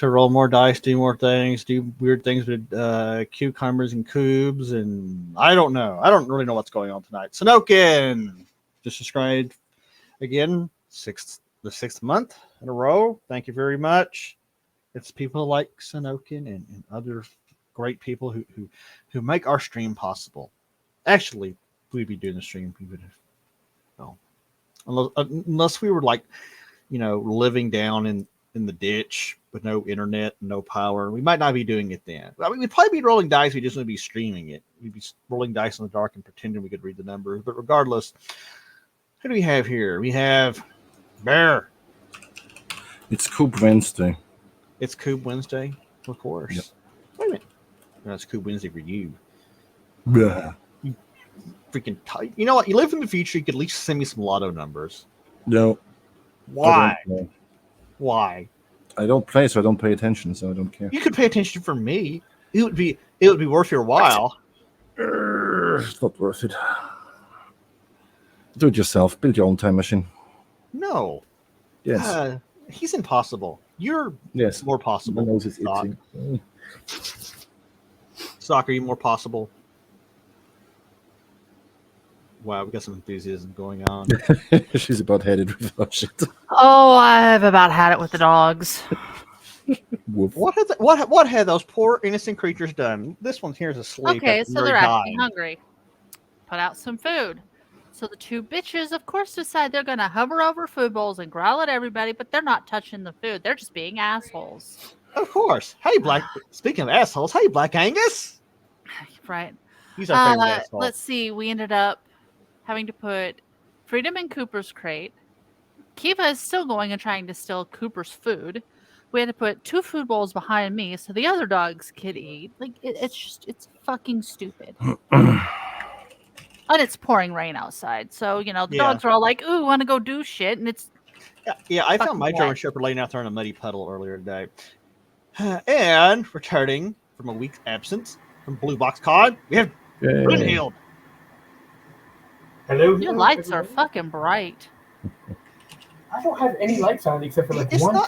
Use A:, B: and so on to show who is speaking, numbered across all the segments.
A: to roll more dice, do more things, do weird things with cucumbers and cubes, and I don't know. I don't really know what's going on tonight. Sonokin just subscribed again, the sixth month in a row. Thank you very much. It's people like Sonokin and other great people who make our stream possible. Actually, we'd be doing the stream even if, well, unless we were like, living down in the ditch with no internet, no power. We might not be doing it then. I mean, we'd probably be rolling dice. We just wouldn't be streaming it. We'd be rolling dice in the dark and pretending we could read the numbers. But regardless, who do we have here? We have Bear.
B: It's Coop Wednesday.
A: It's Coop Wednesday, of course.
B: Yep.
A: Wait a minute. No, it's Coop Wednesday for you.
B: Yeah.
A: You freaking tight. You know what? You live in the future. You could at least send me some lotto numbers.
B: No.
A: Why? Why?
B: I don't play, so I don't pay attention, so I don't care.
A: You could pay attention for me. It would be worth your while.
B: It's not worth it. Do it yourself. Build your own time machine.
A: No.
B: Yes.
A: He's impossible. You're more possible.
B: My nose is itching.
A: Sock, are you more possible? Wow, we got some enthusiasm going on.
B: She's about headed with our shit.
C: Oh, I've about had it with the dogs.
A: What had those poor innocent creatures done? This one here is asleep.
C: Okay, so they're actually hungry. Put out some food. So the two bitches, of course, decide they're going to hover over food bowls and growl at everybody, but they're not touching the food. They're just being assholes.
A: Of course. Hey, Speaking of assholes, hey, Black Angus.
C: Right.
A: He's our favorite asshole.
C: Let's see. We ended up having to put Freedom in Cooper's crate. Kiva is still going and trying to steal Cooper's food. We had to put 2 food bowls behind me so the other dogs could eat. Like, it's fucking stupid. And it's pouring rain outside. So, the dogs are all like, ooh, want to go do shit. And it's.
A: Yeah, I found my German Shepherd laying out there in a muddy puddle earlier today. And returning from a week's absence from Blue Box Con, we have Brunhild.
D: Hello.
C: Your lights are fucking bright.
D: I don't have any lights on except for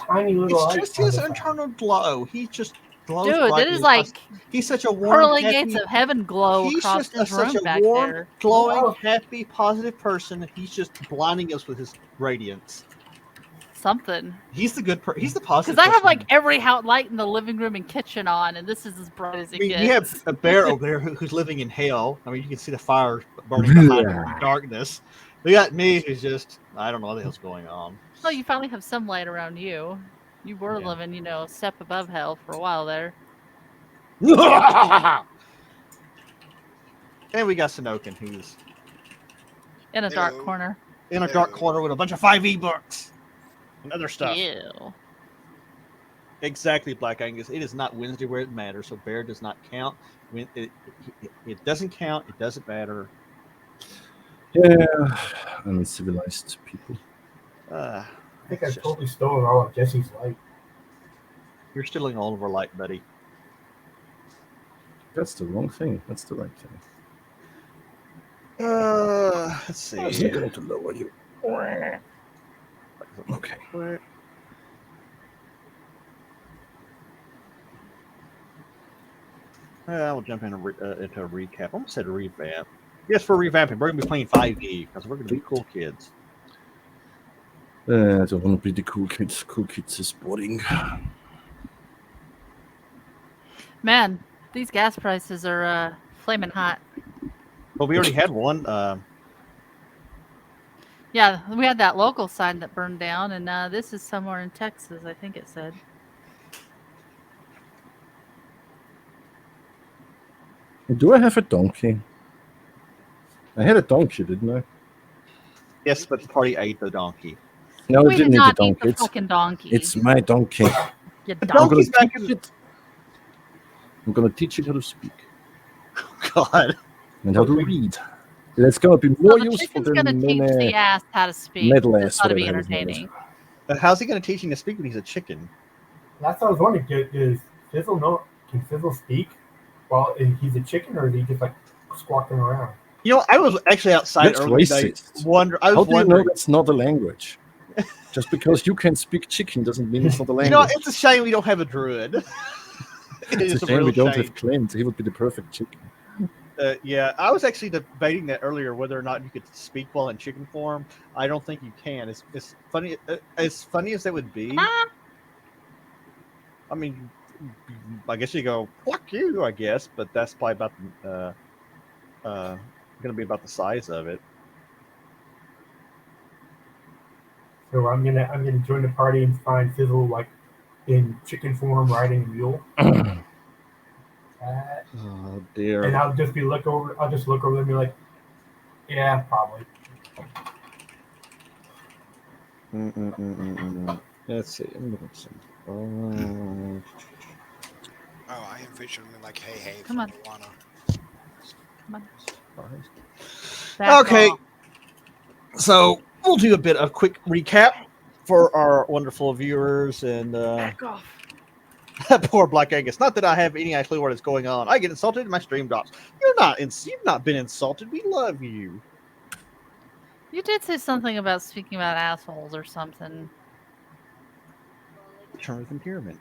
D: tiny little light.
A: It's just his internal glow. He just glows.
C: Dude, it is like
A: he's such a warm,
C: pearly gates of heaven glow across this room back there.
A: Glowing, happy, positive person. He's just blinding us with his radiance.
C: Something.
A: He's the good person. He's the positive.
C: Because I have like every light in the living room and kitchen on, and this is as bright as it gets.
A: You have a bear over there who's living in hell. I mean, you can see the fire burning behind him in the darkness. We got me who's just, I don't know what the hell's going on.
C: Well, you finally have some light around you. You were living, a step above hell for a while there.
A: And we got Sonokin, who's
C: in a dark corner.
A: In a dark corner with a bunch of 5e books and other stuff.
C: Ew.
A: Exactly, Black Angus. It is not Wednesday where it matters, so Bear does not count. It doesn't count. It doesn't matter.
B: Yeah, uncivilized people.
D: I think I've totally stolen all of Jesse's light.
A: You're stealing all of our light, buddy.
B: That's the wrong thing. That's the right thing.
A: Let's see.
B: I was going to lower you. Okay.
A: We'll jump into a recap. I almost said a revamp. Yes, for revamping. We're going to be playing 5e because we're going to be cool kids.
B: I don't want to be the cool kids. Cool kids is boring.
C: Man, these gas prices are flaming hot.
A: Well, we already had one.
C: Yeah, we had that local sign that burned down, and this is somewhere in Texas, I think it said.
B: Do I have a donkey? I had a donkey, didn't I?
A: Yes, but the party ate the donkey.
B: No,
C: We
B: I
C: did
B: didn't eat
C: not
B: the
C: eat
B: donkey.
C: the fucking donkey.
B: It's my donkey.
C: You
A: The
B: I'm
C: donkey.
A: donkey's back in
B: I'm gonna teach it how to speak
A: God.
B: and how to read. That's gonna be more
C: the
B: useful
C: chicken's
B: than
C: gonna teach the ass how to speak.
B: metal
C: It's
B: ass,
C: ought to be
B: whatever his name is.
C: entertaining.
A: How's he going to teach him to speak when he's a chicken?
D: That's what I was wondering. Does Fizzle know? Can Fizzle speak while he's a chicken, or is he just like squawking around?
A: I was actually outside
B: That's
A: earlier today.
B: racist.
A: I
B: How
A: was
B: do you know
A: wondering.
B: that's not a language? Just because you can speak chicken doesn't mean it's not a
A: You
B: language.
A: know, it's a shame we don't have a druid.
B: It's a shame
A: real
B: we don't
A: shame.
B: have Clint. He would be the perfect chicken.
A: Yeah, I was actually debating that earlier, whether or not you could speak while in chicken form. I don't think you can. It's funny. As funny as that would be, I mean, I guess you go "fuck you," I guess, but that's probably about going to be about the size of it.
D: So I'm gonna join the party and find Fizzle like in chicken form riding a mule.
B: Oh
D: And
B: dear.
D: I'll just look over them and be like, yeah, probably.
B: Let's see. I'm looking at some.
E: Oh, I envision like hey
C: Come
E: from
C: on.
E: Moana.
C: Come on. Back
A: Okay.
C: off.
A: So we'll do a bit of quick recap for our wonderful viewers and
C: Back off.
A: poor Black Angus. Not that I have any clue what is going on. I get insulted and my stream drops. You've not been insulted. We love you.
C: You did say something about speaking about assholes or something.
A: Terms of endearment.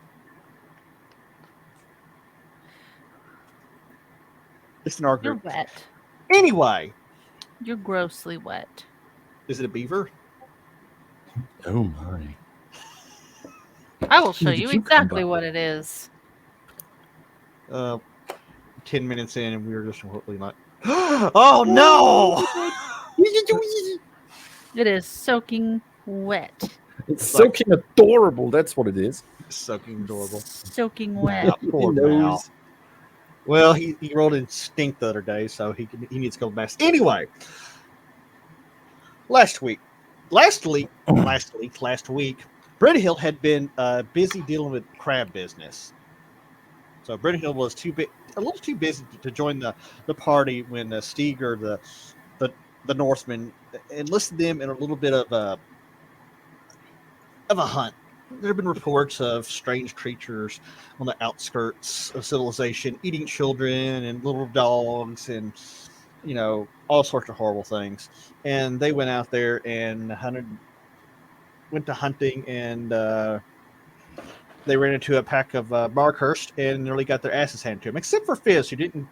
A: It's an
C: You're
A: argument.
C: wet.
A: Anyway,
C: You're grossly wet.
A: is it a beaver?
B: Oh my.
C: I will show
B: Did
C: you
B: you come
C: exactly
B: by?
C: what it is.
A: 10 minutes in and we were just completely not. Oh no!
C: It is soaking wet.
B: It's
A: like-
B: soaking adorable. That's what it is.
A: Soaking adorable.
C: Soaking wet.
A: Poor
B: He
A: Mal.
B: knows.
A: Well, he rolled in stink the other day, so he needs to go back. Anyway, last week, Brent Hill had been busy dealing with crab business. So Brent Hill was a little too busy to join the party when Steger, the Northman, enlisted them in a little bit of a hunt. There have been reports of strange creatures on the outskirts of civilization eating children and little dogs and, all sorts of horrible things. And they went out there and went to hunting, and they ran into a pack of Markhurst and nearly got their asses handed to them, except for Fizz, who didn't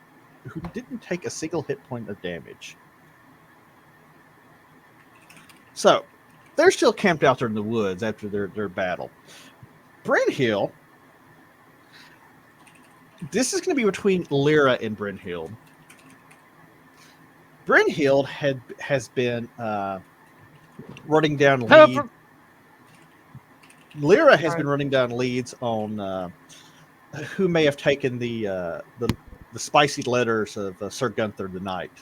A: take a single hit point of damage. So they're still camped out there in the woods after their battle. Brent Hill. This is going to be between Lyra and Brent Hill. Brent Hill has been running down leads. Lyra has been running down leads on who may have taken the spicy letters of Sir Gunther the Knight.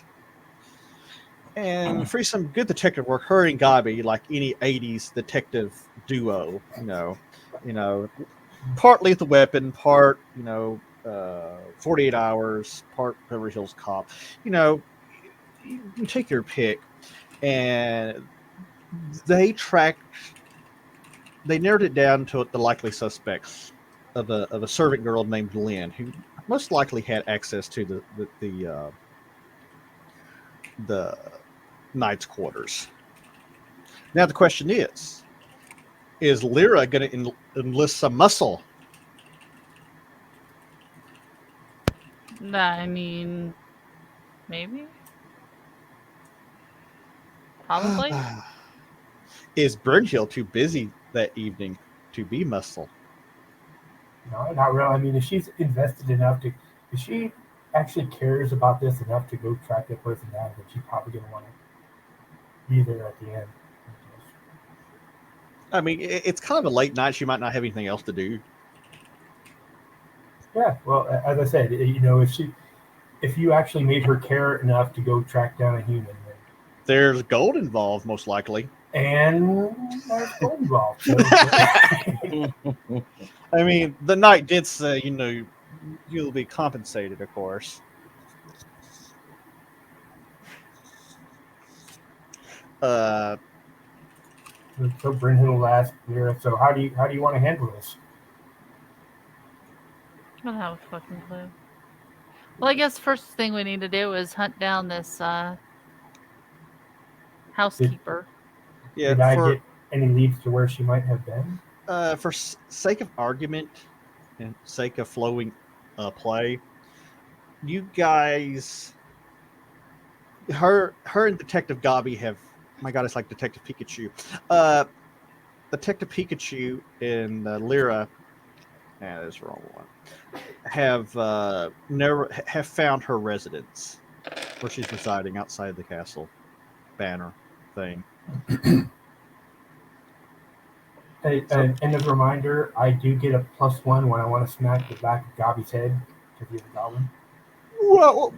A: And for some good detective work, her and Gabi, like any 80s detective duo, part Lethal Weapon, part, 48 Hours, part Beverly Hills Cop, you take your pick. And they narrowed it down to the likely suspects of a servant girl named Lynn, who most likely had access to the knight's quarters. Now the question is Lyra going to enlist some muscle?
C: I mean, maybe. Probably.
A: Is Burnhill too busy that evening to be muscle?
D: No, not really. I mean, if she's invested enough if she actually cares about this enough to go track that person down, then she's probably going to want to be there at the end.
A: I mean, it's kind of a late night. She might not have anything else to do.
D: Yeah, well, as I said, if you actually made her care enough to go track down a human, then,
A: there's gold involved, most likely.
D: And there's gold involved. So,
A: I mean, the knight did say, you'll be compensated, of course.
D: So Brynhild will ask Lyra, so how do you want to handle this?
C: I don't have a fucking clue. Well, I guess first thing we need to do is hunt down this housekeeper.
A: Yeah,
D: any leads to where she might have been?
A: For sake of argument and sake of flowing play, you guys, her and Detective Gobby have. My God, it's like Detective Pikachu. Detective Pikachu and Lyra. That's the wrong one. Have found her residence where she's residing outside the castle banner thing.
D: Hey, and as a reminder, I do get a +1 when I want to smack the back of Gobby's head because he's a goblin.
A: Well,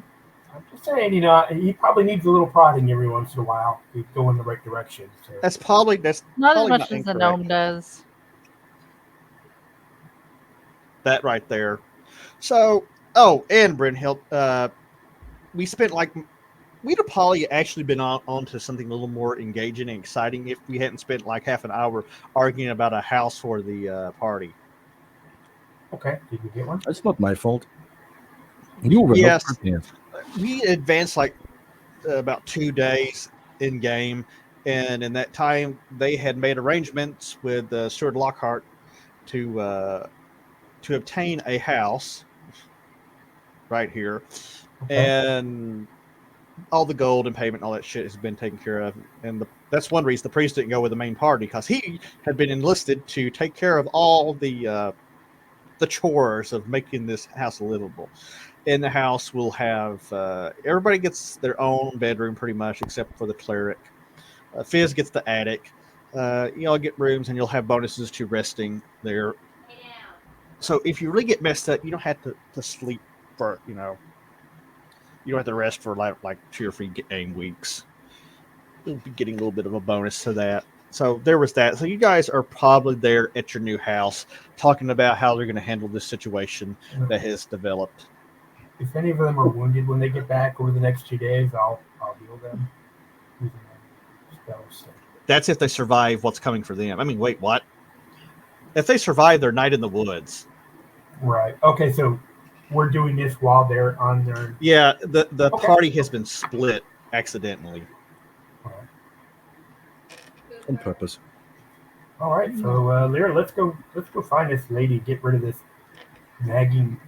D: I'm just saying, he probably needs a little prodding every once in a while to go in the right direction. So.
A: that's
C: Not as
A: probably
C: much
A: not
C: as the
A: incorrect.
C: gnome does.
A: That right there. So, and Brynhild, we'd have probably actually been on to something a little more engaging and exciting if we hadn't spent like half an hour arguing about a house for the party.
D: Okay, did you get one?
B: It's not my fault. You were
A: Yes.
B: not prepared.
A: We advanced like about 2 days in game, and in that time they had made arrangements with Stuart Lockhart to obtain a house right here,
D: Okay.
A: and all the gold and payment and all that shit has been taken care of. And that's one reason the priest didn't go with the main party, because he had been enlisted to take care of all the chores of making this house livable. In the house, we'll have everybody gets their own bedroom pretty much, except for the cleric. Fizz gets the attic. You all get rooms, and you'll have bonuses to resting there. So if you really get messed up, you don't have to sleep for you don't have to rest for like 2 or 3 game weeks. You'll be getting a little bit of a bonus to that. So there was that. So you guys are probably there at your new house talking about how they're going to handle this situation that has developed.
D: If any of them are wounded when they get back over the next 2 days, I'll heal them using my spells. So.
A: That's if they survive what's coming for them. I mean, wait, what? If they survive their night in the woods.
D: Right. Okay, so we're doing this while they're on their...
A: Yeah, the
D: Okay.
A: party has been split accidentally.
D: All right.
B: On purpose.
D: All right, so Lyra, let's go find this lady, get rid of this nagging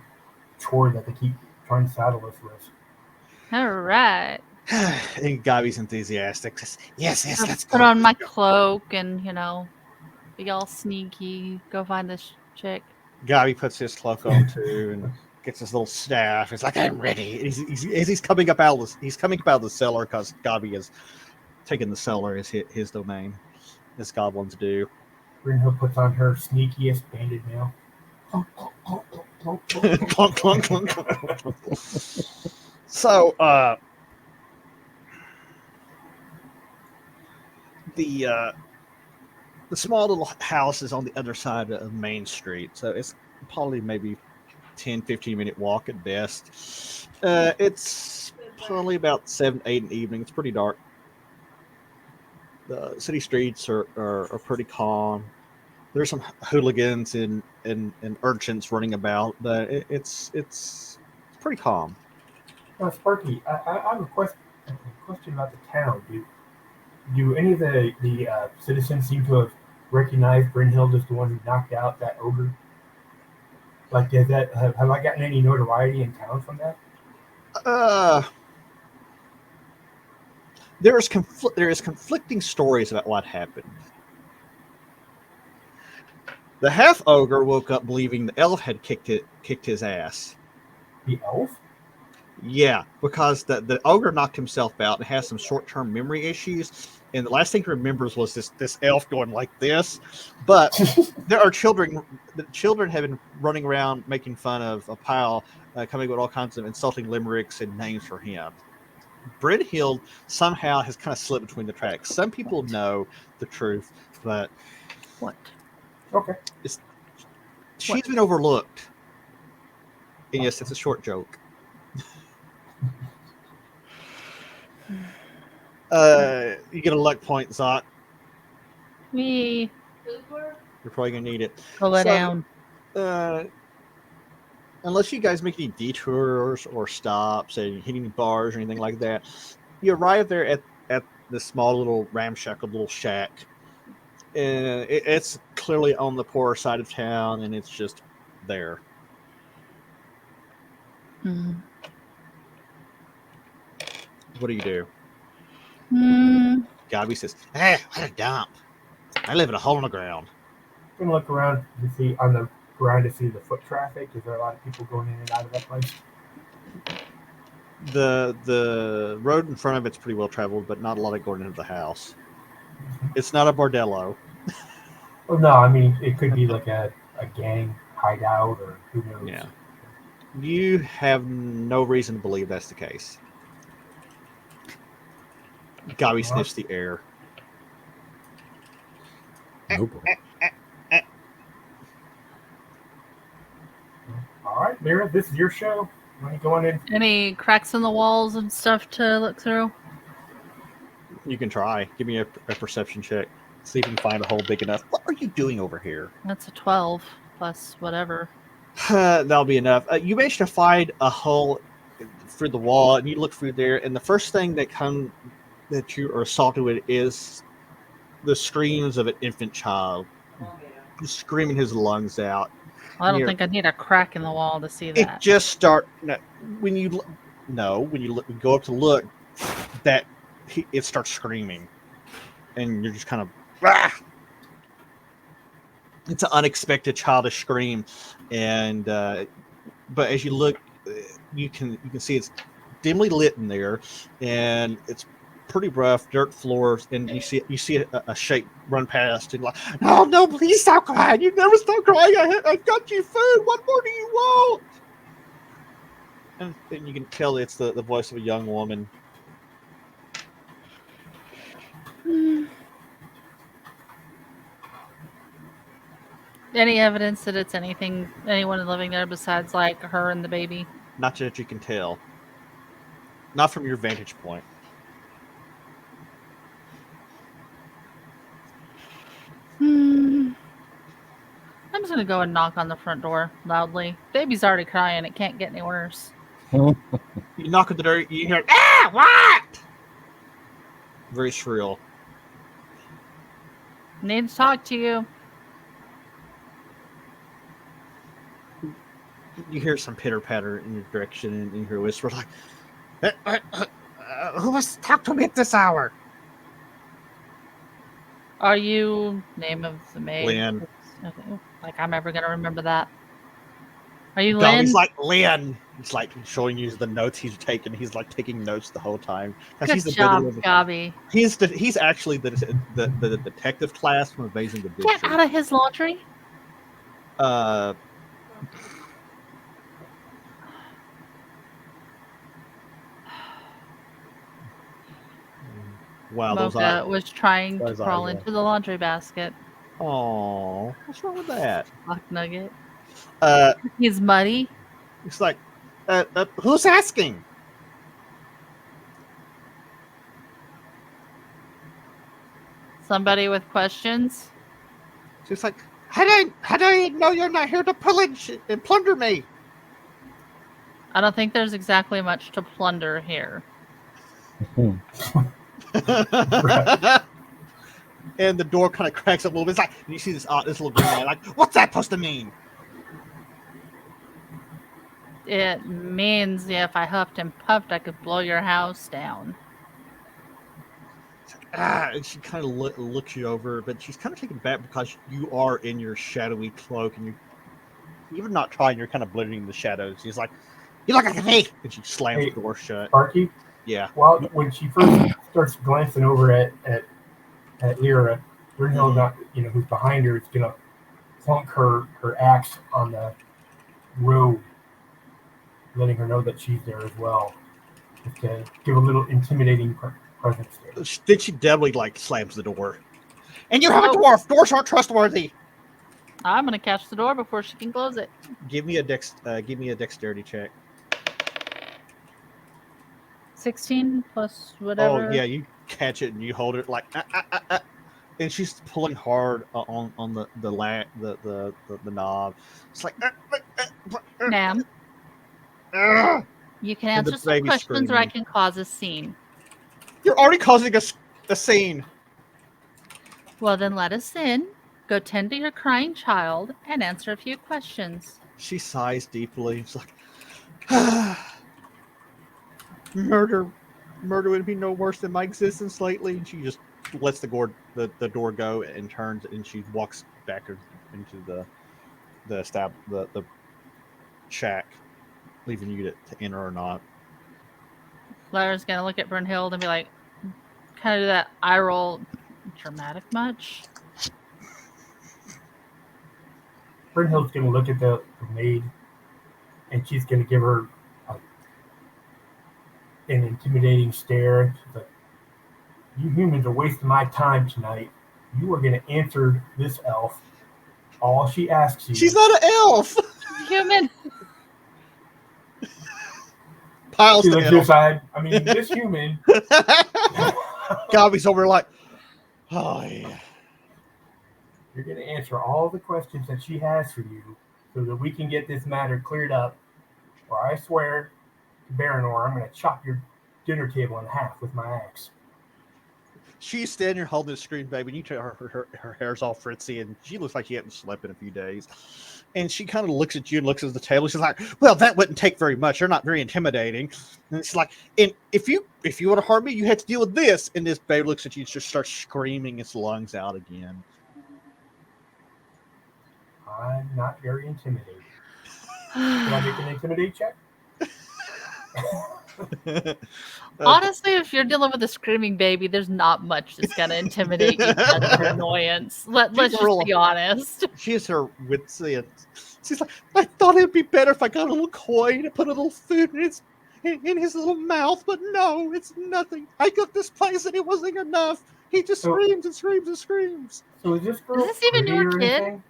D: chore that they keep trying to saddle us with.
C: All right.
A: And Gabby's enthusiastic. Yes,
C: I'll
A: let's
C: put
A: go.
C: on my cloak and, be all sneaky, go find this chick.
A: Gabby puts his cloak on too and gets his little staff. He's like, I'm ready. And he's coming up out of the cellar, because Gabby has taken the cellar as his domain, as goblins do.
D: Brynhild puts on her sneakiest banded mail.
A: Clunk, clunk, clunk, clunk. So, the small little house is on the other side of Main Street, so it's probably maybe 10-15 minute walk at best. It's probably about 7-8 in the evening. It's pretty dark. The city streets are pretty calm. There's some hooligans and urchins running about, but it's pretty calm.
D: Now, Sparky, I have a question about the town. Do any of the citizens seem to have recognized Brynhild as the one who knocked out that ogre? Like, have I gotten any notoriety in town from that?
A: There is conflicting stories about what happened. The half ogre woke up believing the elf had kicked his ass.
D: The elf?
A: Yeah, because the ogre knocked himself out and has some short-term memory issues, and the last thing he remembers was this elf going like this. But there are children. The children have been running around making fun of a pile, coming with all kinds of insulting limericks and names for him. Brynhild somehow has kind of slipped between the tracks. Some people know the truth, but
C: What?
D: Okay.
A: She's been overlooked. And yes, it's a short joke. You get a luck point, Zoc.
C: Me.
A: You're probably gonna need it.
C: Go lay down.
A: Unless you guys make any detours or stops and hitting bars or anything like that, you arrive there at this small little ramshackle little shack. And it's clearly on the poorer side of town, and it's just there.
C: Hmm.
A: What do you do?
C: Hmm.
A: Gabby says, "Hey, what a dump! I live in a hole in the ground."
D: I'm gonna look around to see on the ground to see the foot traffic. Is there a lot of people going in and out of that place?
A: The road in front of it's pretty well traveled, but not a lot of going into the house. It's not a bordello.
D: Well, no, I mean it could be like a gang hideout or who knows.
A: Yeah. You have no reason to believe that's the case. Gabby sniffs the air.
B: No boy.
D: All right, Mira, this is your show. You want to go on in?
C: Any cracks in the walls and stuff to look through?
A: You can try. Give me a perception check. See if you can find a hole big enough. What are you doing over here?
C: That's a 12 plus whatever.
A: That'll be enough. You managed to find a hole through the wall, and you look through there, and the first thing that you are assaulted with is the screams of an infant child, screaming his lungs out.
C: Well, I don't
A: Here.
C: think I need a crack in the wall to see
A: It
C: that.
A: just start when you go up to look, that it starts screaming, and you're just kind of ah! It's an unexpected childish scream, and but as you look, you can see it's dimly lit in there, and it's pretty rough dirt floors, and you see a shape run past, and like, no, please stop crying! You never stop crying. I got you food. What more do you want? And you can tell it's the voice of a young woman.
C: Any evidence that it's anyone living there besides like her and the baby?
A: Not that you can tell. Not from your vantage point.
C: I'm just gonna go and knock on the front door loudly. Baby's already crying. It can't get any worse.
A: You knock at the door. You hear, "Ah, what?" Very shrill.
C: Need to talk to you.
A: You hear some pitter patter in your direction, and you hear a whisper like, "Who wants to talk to me at this hour?"
C: Are you name of the maid?
A: Lynn.
C: Okay. Like I'm ever gonna remember that. Are you Lynn?
A: Dobby's like, "Lynn." He's like showing you the notes he's taking. He's like taking notes the whole time.
C: Good job, Gabby.
A: He's actually the detective class from Amazing Adventure.
C: Get out of his laundry.
A: Wow, those
C: Mocha
A: eyes.
C: was trying to
A: those
C: crawl
A: eyes,
C: into the laundry basket.
A: Oh, what's wrong with that?
C: Fuck nugget.
A: Uh,
C: He's muddy.
A: It's like, who's asking?
C: Somebody with questions.
A: She's like, how do I know you're not here to pillage and plunder me?
C: I don't think there's exactly much to plunder here.
A: And the door kind of cracks up a little bit. It's like, and you see this little green man, like, what's that supposed to mean?
C: It means if I huffed and puffed, I could blow your house down.
A: And she kind of looks you over, but she's kind of taken back because you are in your shadowy cloak, and you're not trying. You're kind of blending in the shadows. She's like, "You look like a thief," and she slams the door shut.
D: Sparky?
A: Yeah.
D: Well, when she first starts glancing over at Lyra, Brynhild, who's behind her, is gonna plunk her axe on the road, letting her know that she's there as well, just to give a little intimidating presence there.
A: Then she definitely slams the door. And you have a dwarf. Doors aren't trustworthy.
C: I'm gonna catch the door before she can close it.
A: Give me a dexterity check.
C: 16 plus whatever.
A: Oh yeah, you catch it and you hold it like, and she's pulling hard on the knob. It's like,
C: Ma'am,
A: "Ugh."
C: you can
A: And the
C: answer some
A: baby's
C: questions or I
A: screaming.
C: can cause a scene.
A: You're already causing a scene.
C: Well, then let us in. Go tend to your crying child and answer a few questions.
A: She sighs deeply. It's like, murder would be no worse than my existence lately. And she just lets the door go and turns, and she walks back into the shack, leaving you to enter or not.
C: Lara's gonna look at Brunhild and be like, kind of do that eye roll. Dramatic much?
D: Brynhild's gonna look at the maid, and she's gonna give her an intimidating stare. She's like, "You humans are wasting my time tonight. You are gonna answer this elf all she asks you."
A: She's not an elf.
C: Human.
A: Piles
D: She
A: to
D: looks
A: elf.
D: aside. I mean, this human.
A: Gobby's over like, oh yeah.
D: You're going to answer all the questions that she has for you so that we can get this matter cleared up. Or I swear to Baranor, I'm going to chop your dinner table in half with my axe.
A: She's standing there holding the screen, baby. And you tell her hair's all fritzy, and she looks like she hadn't slept in a few days. And she kind of looks at you and looks at the table. She's like, "Well, that wouldn't take very much. They're not very intimidating." And she's like, "And if you want to harm me, you have to deal with this." And this baby looks at you and just starts screaming its lungs out again.
D: I'm not very intimidating. Can I make an intimidate check?
C: Honestly, if you're dealing with a screaming baby, there's not much that's gonna intimidate you past her annoyance. Let's just be honest.
A: She has her wits end. She's like, "I thought it'd be better if I got a little coin and put a little food in his little mouth, but no, it's nothing. I cooked this place and it wasn't enough. He just screams and screams and screams."
D: So is this girl
C: Is this even your
D: pretty or
C: kid?
D: anything?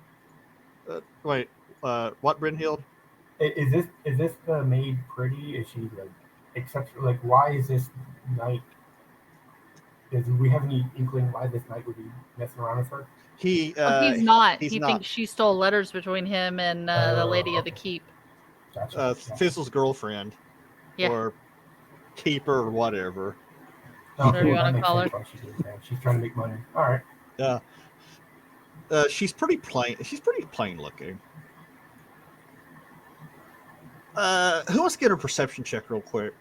A: Wait, what, Brynhild?
D: Is this the maid pretty? Is she like exceptional? Like, why is this knight? Do we have any inkling why this knight would be messing around with her?
A: He's
C: not.
A: He's
C: He
A: not.
C: thinks she stole letters between him and the lady of the keep.
D: Gotcha.
A: Fizzle's girlfriend,
C: Yeah.
A: or keeper, or whatever.
C: Whatever you wanna
D: that makes
C: call
D: sense
C: her.
D: why she did that. She's trying to make money. All right.
A: She's pretty plain. She's pretty plain looking. Who wants to get a perception check real quick?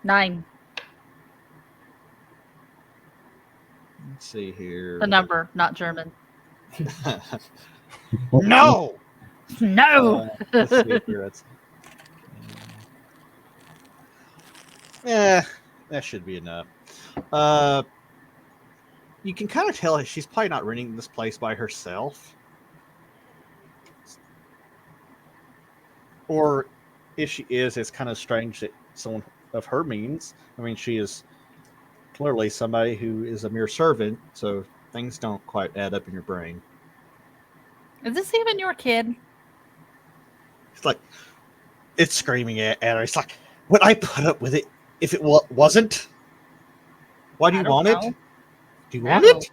C: 9.
A: Let's see here.
C: The number, not German.
A: No.
C: No.
A: Let's see here. That's. Yeah, that should be enough. You can kind of tell she's probably not renting this place by herself. Or if she is, it's kind of strange that someone of her means. I mean, she is clearly somebody who is a mere servant, so things don't quite add up in your brain.
C: Is this even your kid?
A: It's like, it's screaming at her. It's like, would I put up with it if it wasn't? Why do you want it? Do you want it?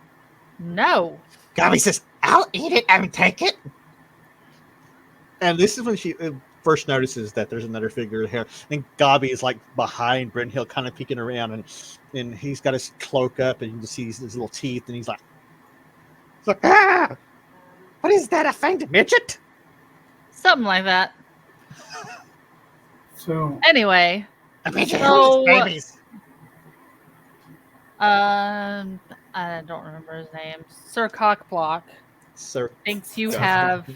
C: No.
A: Gabby says, "I'll eat it and take it." And this is when she first notices that there's another figure here. And Gabby is like behind Brynhild, kind of peeking around, and he's got his cloak up, and you can see his little teeth, and he's like, "Ah! What is that, a faint midget?"
C: Something like that.
D: So
C: Anyway.
A: A midget
C: So,
A: who eats babies.
C: I don't remember his name. Sir Cockblock
A: Sir,
C: thinks you have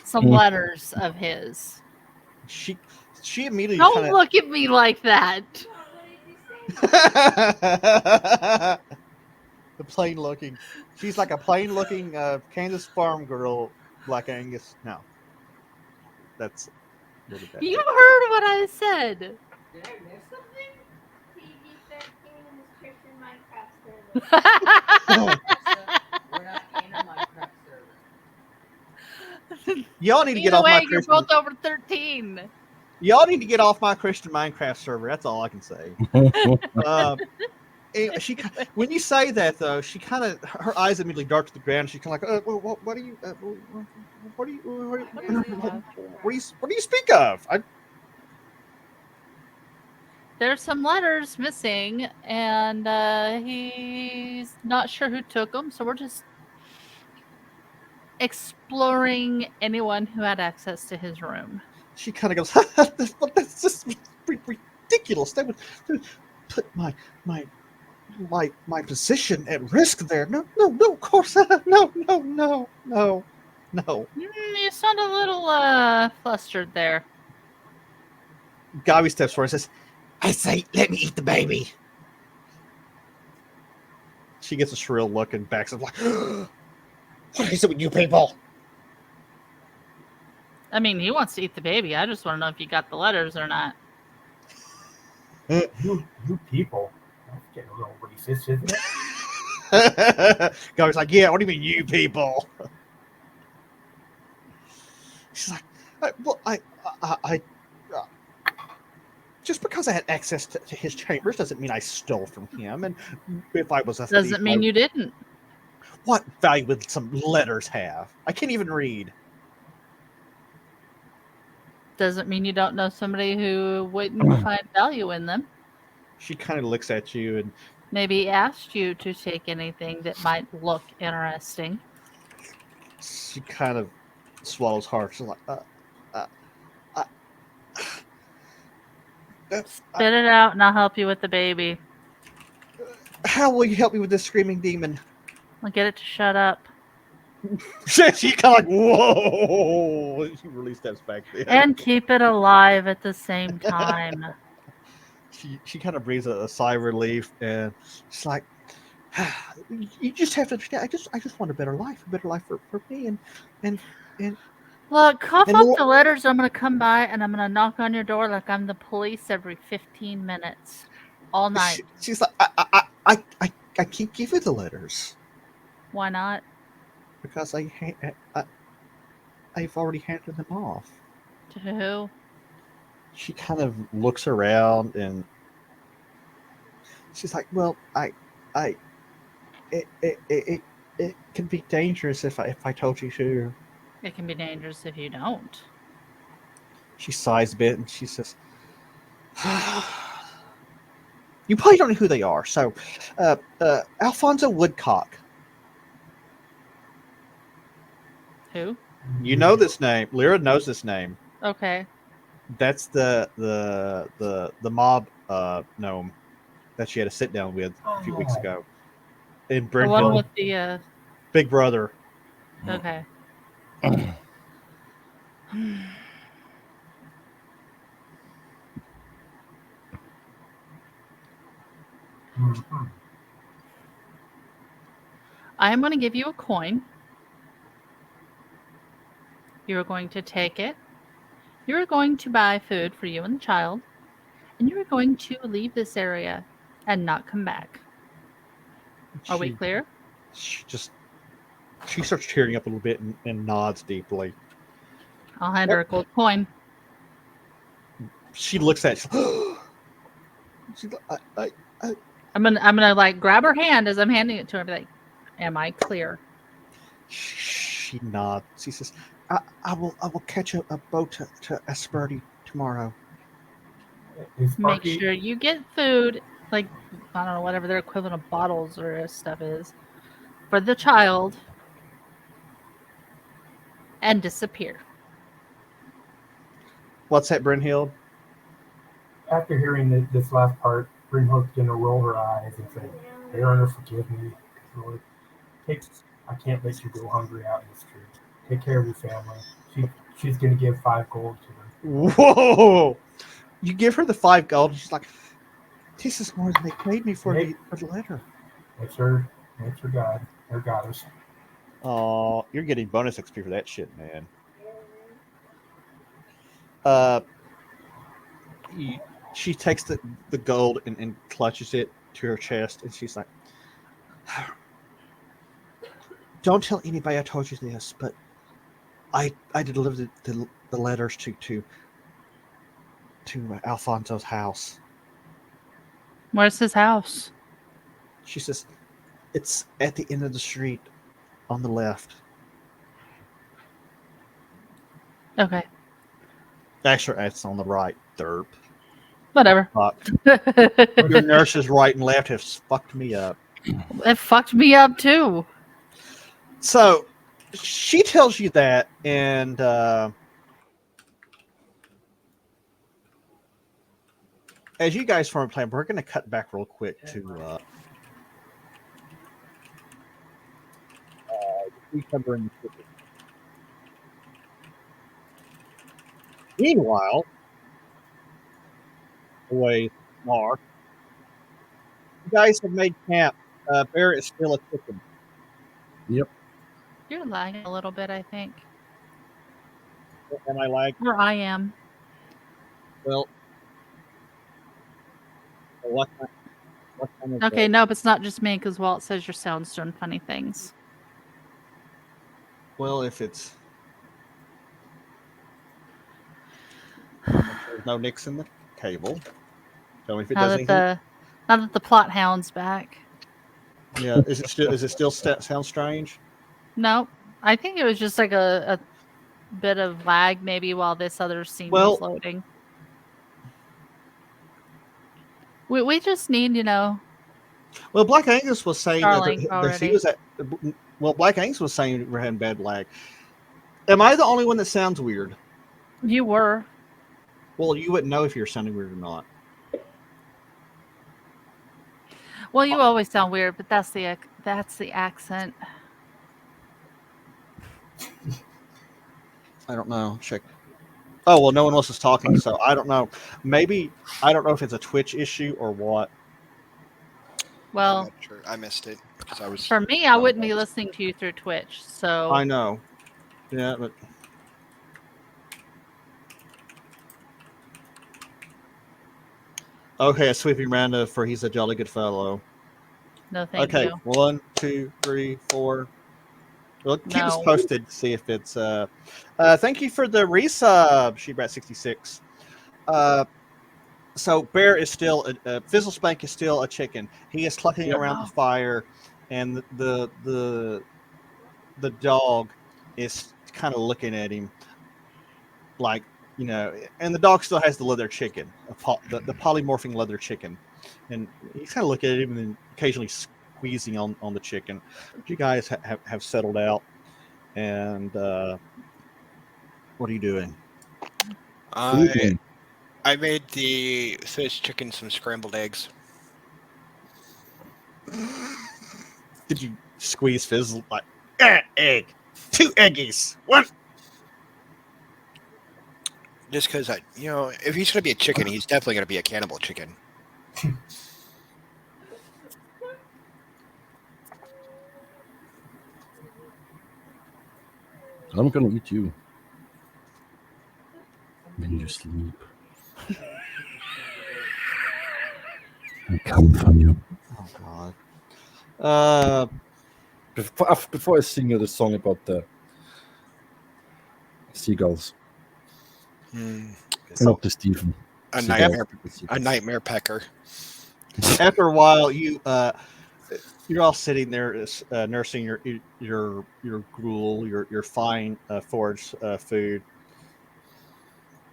C: some letters of his.
A: she immediately
C: Don't
A: kinda...
C: look at me like that.
A: The plain looking. She's like a plain looking Kansas farm girl, Black Angus. No. That's really bad.
C: You heard what I said.
F: Did I miss something? PG-13 is Christian Minecraft server. We're not in a Minecraft server.
A: Y'all need to get
C: Either
A: off my
C: way, you're
A: Christian.
C: both over 13.
A: Y'all need to get off my Christian Minecraft server. That's all I can say. She, when you say that though, she kind of, her eyes immediately dart to the ground. She's kind of like, what do you speak of?
C: there's some letters missing, and he's not sure who took them. So we're just exploring anyone who had access to his room.
A: She kind of goes, that's just ridiculous. That would put my position at risk there. No, of course, no.
C: You sound a little flustered there.
A: Gabi steps forward and says, I say, let me eat the baby. She gets a shrill look and backs up like, what is it with you people?
C: I mean, he wants to eat the baby. I just want to know if you got the letters or not.
D: You people. That's getting a little racist, isn't it?
A: Gabi's like, yeah, what do you mean, you people? She's like, I just because I had access to his chambers doesn't mean I stole from him. And if I was a
C: Doesn't
A: thief,
C: mean you didn't.
A: what value would some letters have? I can't even read.
C: Doesn't mean you don't know somebody who wouldn't find value in them.
A: She kind of looks at you and
C: Maybe asked you to take anything that might look interesting.
A: she kind of swallows hard. She's like,
C: Spit it out and I'll help you with the baby.
A: how will you help me with this screaming demon?
C: I'll get it to shut up.
A: She kind of like, whoa. She really steps back there.
C: And keep it alive at the same time.
A: She kind of breathes a sigh of relief, and she's like, you just have to understand. I just want a better life for me and
C: Look, cough
A: And
C: up
A: what-
C: the letters. I'm going to come by and I'm going to knock on your door like I'm the police every 15 minutes. All night.
A: she's like, I can't give you the letters
C: Why not?
A: because I've already handed them off.
C: To who?
A: She kind of looks around and she's like, well, it can be dangerous if I told you to.
C: It can be dangerous if you don't.
A: She sighs a bit and she says, you probably don't know who they are. So, Alfonso Woodcock.
C: Who?
A: You know this name. Lyra knows this name.
C: Okay.
A: That's the mob gnome that she had a sit down with a few weeks ago. In
C: The one
A: Brenthill.
C: with the
A: Big Brother.
C: okay.
D: Mhm.
C: I am going to give you a coin. You're going to take it. You're going to buy food for you and the child. And you're going to leave this area and not come back. Are we clear?
A: She starts tearing up a little bit and nods deeply.
C: I'll hand her a gold coin.
A: She looks at you. She's like,
C: I'm gonna like grab her hand as I'm handing it to her and be like, am I clear?
A: She nods. She says, I will catch a boat to Asperti tomorrow.
D: Is
C: Make
D: Sparky-
C: sure you get food, like, I don't know, whatever their equivalent of bottles or stuff is, for the child, and disappear.
A: What's that, Brynhild?
D: After hearing this last part, Brynhild's gonna roll her eyes and say, "Dear Honor, forgive me, Lord. I can't let you go hungry out in the street. Take care of your family." She's gonna give 5 gold to them.
A: Whoa! You give her the 5 gold, and she's like, this is more than they paid me for
D: Hey.
A: the letter.
D: It's her God, her goddess.
A: Oh, you're getting bonus XP for that shit, man. She takes the gold and clutches it to her chest, and she's like, don't tell anybody I told you this, but I delivered the letters to Alfonso's house.
C: Where's his house?
A: She says, it's at the end of the street on the left.
C: Okay.
A: Actually, it's on the right, derp.
C: Whatever.
A: Fuck. Your nurses right and left have fucked me up.
C: It fucked me up too.
A: So she tells you that, and as you guys form a plan, we're going to cut back real quick to recover in the city. Meanwhile, away Mark, you guys have made camp. Bear is still a chicken.
B: Yep.
C: You're lagging a little bit, I think.
A: And I like,
C: Or I am.
A: well, what kind of
C: Okay, nope, it's not just me because Walt says your sound's doing funny things.
A: well, if it's there's no nicks in the cable. Tell me if it
C: Now
A: does
C: that
A: anything.
C: now that the plot hound's back.
A: Yeah, is it still sound strange?
C: Nope. I think it was just like a bit of lag maybe while this other scene
A: Well-
C: was loading. We just need,
A: Well, Black Angus was saying
C: Starlink
A: that he
C: already.
A: was at. Well, Black Angus was saying we're having bad lag. Am I the only one that sounds weird?
C: You were.
A: Well, you wouldn't know if you're sounding weird or not.
C: Well, you always sound weird, but that's the accent.
A: I don't know. Check. Oh well, no one else is talking, so I don't know. Maybe I don't know if it's a Twitch issue or what.
E: I'm
C: Well,
E: not sure. I missed it because I was.
C: for me, I wouldn't be listening to you through Twitch. So
A: I know. Yeah, but okay, a sweeping round for he's a jolly good fellow.
C: no, thank
A: Okay,
C: you.
A: 1, 2, 3, 4. Well, keep us
C: No.
A: posted to see if it's thank you for the resub, Shebrat66. So Bear is still Fizzlespank is still a chicken. He is clucking around the fire, and the dog is kind of looking at him like, and the dog still has the leather chicken, the polymorphing leather chicken, and he's kind of looking at him and then occasionally squeezing on the chicken. You guys have settled out, and what are you doing?
E: I made the fish chicken some scrambled eggs.
A: Did you squeeze Fizzle like egg, 2 eggies, 1?
E: Just because if he's gonna be a chicken, he's definitely gonna be a cannibal chicken.
B: I'm gonna eat you. When you sleep. I come from you.
A: Oh God.
B: Before I sing you the song about the seagulls. Not the Stephen.
E: A
B: Seagulls.
E: nightmare pecker.
A: After a while, you're all sitting there nursing your gruel, your fine foraged food.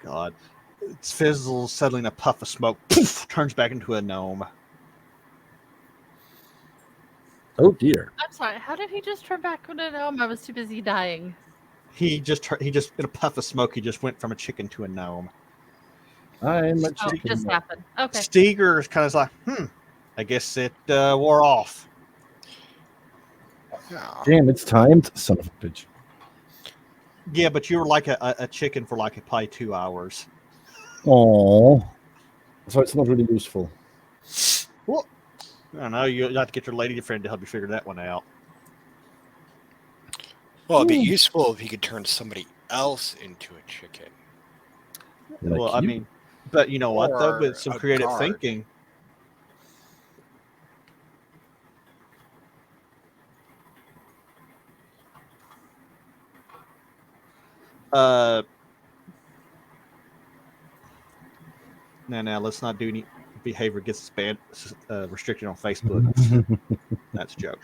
A: God, it's Fizzle settling a puff of smoke. Poof, turns back into a gnome.
B: Oh dear.
C: I'm sorry. How did he just turn back into a gnome? I was too busy dying.
A: He just in a puff of smoke. He just went from a chicken to a gnome.
B: I'm a
C: Oh,
B: chicken.
C: it just happened. Okay.
A: Steger is kind of like, I guess it wore off.
E: Oh.
B: Damn, it's timed. Son of a bitch.
A: Yeah, but you were like a chicken for like probably 2 hours.
B: Oh. So it's not really useful.
A: Well, I don't know. You have to get your lady friend to help you figure that one out.
E: Well, it'd be useful if he could turn somebody else into a chicken.
B: Like
A: well, I
B: you.
A: mean, but you know what though?
E: Or
A: With some
E: a
A: creative
E: guard.
A: thinking, now let's not do any behavior gets us banned, restricted on Facebook. That's a joke.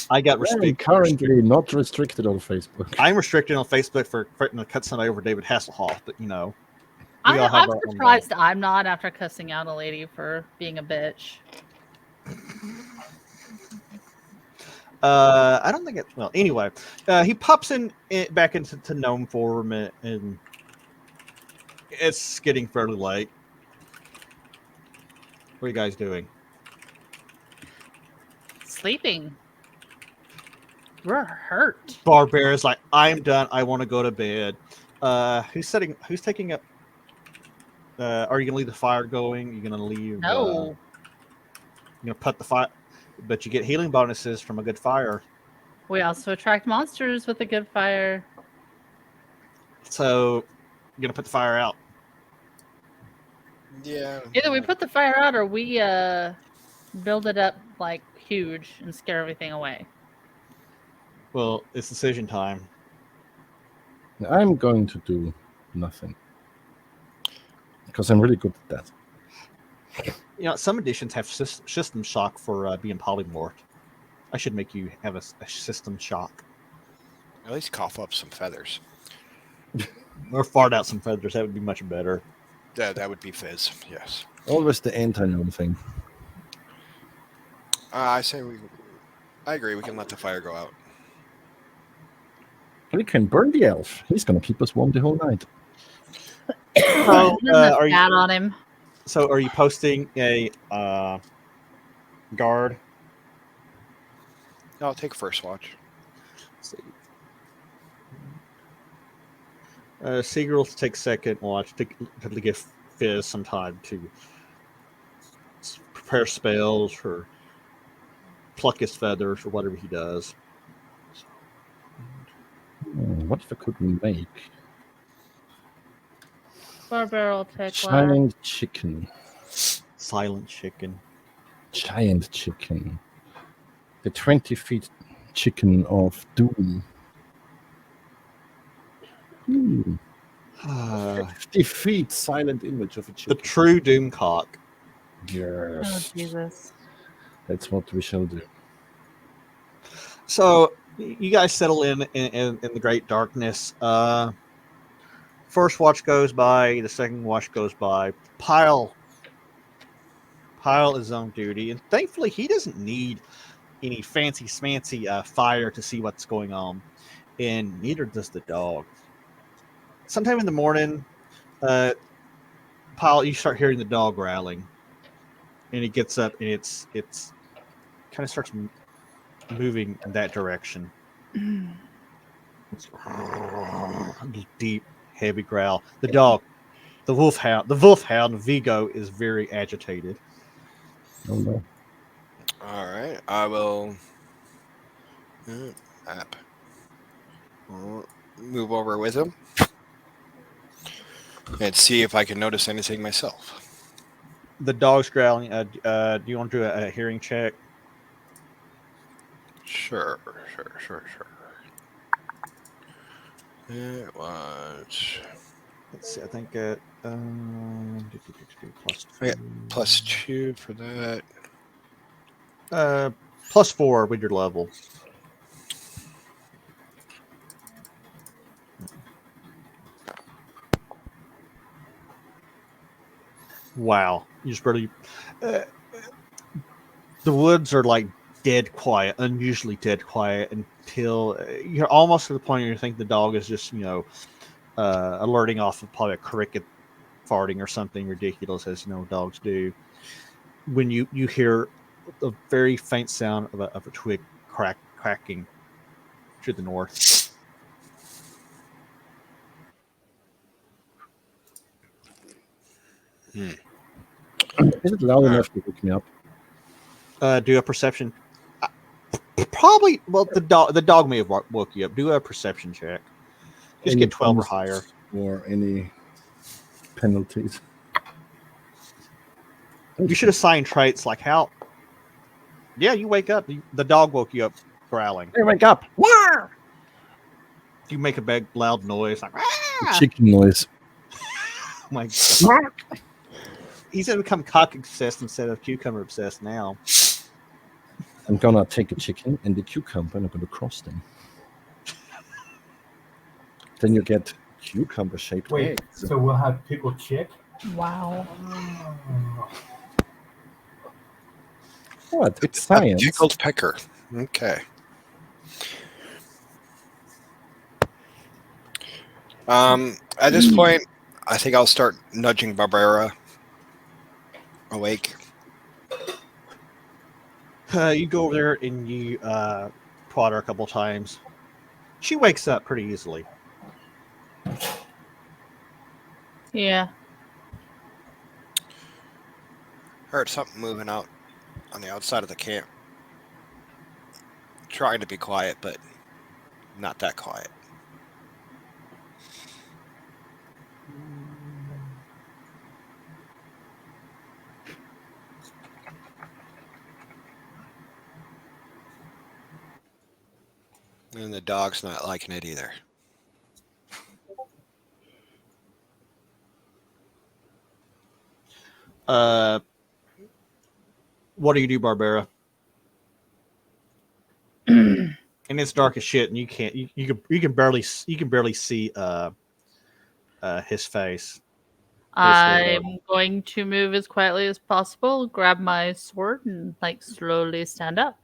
A: I got
B: I'm
A: restricted.
B: currently not restricted on Facebook.
A: I'm restricted on Facebook for threatening to cut somebody over David Hasselhoff, but We all have
C: I'm
A: our own
C: surprised I'm not after cussing out a lady for being a bitch.
A: I don't think it. Well, anyway, he pops back into gnome form, and it's getting fairly late. What are you guys doing?
C: Sleeping. We're hurt.
A: Barbarian's like, I'm done. I want to go to bed. Who's taking up? Are you gonna leave the fire going? You're gonna leave?
C: No.
A: You're gonna put the fire, but you get healing bonuses from a good fire.
C: We also attract monsters with a good fire.
A: So you're gonna put the fire out.
E: Yeah.
C: Either we put the fire out or we build it up like huge and scare everything away.
A: Well, it's decision time.
B: I'm going to do nothing because I'm really good at that.
A: You know, some editions have system shock for being polymorphed. I should make you have a system shock.
E: At least cough up some feathers.
A: Or fart out some feathers. That would be much better.
E: That would be fizz. Yes.
B: Always the anti-gnome thing.
E: I agree. We can let the fire go out.
B: We can burn the elf. He's going to keep us warm the whole night.
A: So,
C: Are you on him?
A: So, are you posting a guard?
E: I'll take first watch.
A: Let's see. Seagull will take second watch to give Fizz some time to prepare spells or pluck his feathers or whatever he does.
B: What if I could make
C: Barbara will take
B: giant chicken?
A: Silent chicken.
B: Giant chicken. The 20 feet chicken of doom. 50 feet silent image of a
A: The
B: chicken.
A: true Doomcock.
C: Oh,
B: Yes.
C: Jesus.
B: That's what we shall do.
A: So you guys settle in the great darkness. First watch goes by. The second watch goes by. Pile is on duty, and thankfully he doesn't need any fancy smancy fire to see what's going on, and neither does the dog. Sometime in the morning, Pile, you start hearing the dog growling, and he gets up and it's kind of starts moving in that direction. It's deep, heavy growl. The dog, the wolfhound Vigo is very agitated.
B: Oh no.
E: All right. I will move over with him and see if I can notice anything myself.
A: The dog's growling. Do you want to do a hearing check?
E: Sure. It was.
A: Let's see. I think
E: +2 for that.
A: +4 with your level. Wow, you just barely. The woods are like dead quiet, unusually dead quiet, until you're almost to the point where you think the dog is just, alerting off of probably a cricket farting or something ridiculous, as dogs do. When you hear a very faint sound of a twig cracking to the north.
B: Is it loud enough to wake me up?
A: Do a perception. Probably. Well, the dog may have woke you up. Do a perception check. Just get 12 or higher.
B: Or any penalties.
A: You should assign traits like how. Yeah, you wake up. The dog woke you up growling.
B: Hey, wake up!
A: Wow! You make a big loud noise like "Ah!"
B: Chicken noise.
A: Oh my God. He's gonna become cock obsessed instead of cucumber obsessed now.
B: I'm gonna take a chicken and the cucumber and I'm gonna cross them. Then you get Cucumber-shaped
D: Wait,
B: eggs.
D: so we'll have pickled chick?
C: Wow.
D: Oh.
B: What? It's
E: A
B: science.
E: pickled pecker. Okay. At this point, I think I'll start nudging Barbara awake.
A: You go over there and you prod her a couple times. She wakes up pretty easily.
C: Yeah.
E: Heard something moving out on the outside of the camp. Trying to be quiet, but not that quiet. And the dog's not liking it either.
A: What do you do, Barbara? And it's dark as shit, and you can't. You can barely see his face.
C: I'm going to move as quietly as possible, grab my sword, and slowly stand up.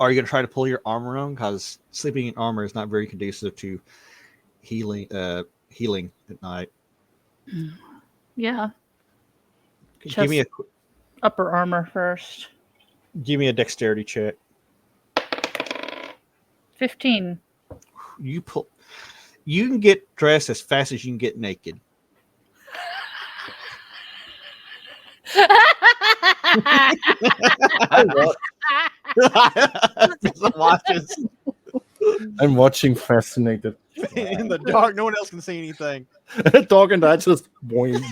A: Are you going to try to pull your armor on? Because sleeping in armor is not very conducive to healing at night.
C: Yeah.
A: Give me
C: upper armor first.
A: Give me a dexterity check.
C: 15.
A: You can get dressed as fast as you can get naked.
B: I'm watching fascinated.
A: In the dark, no one else can see anything.
B: Dog and I just boing.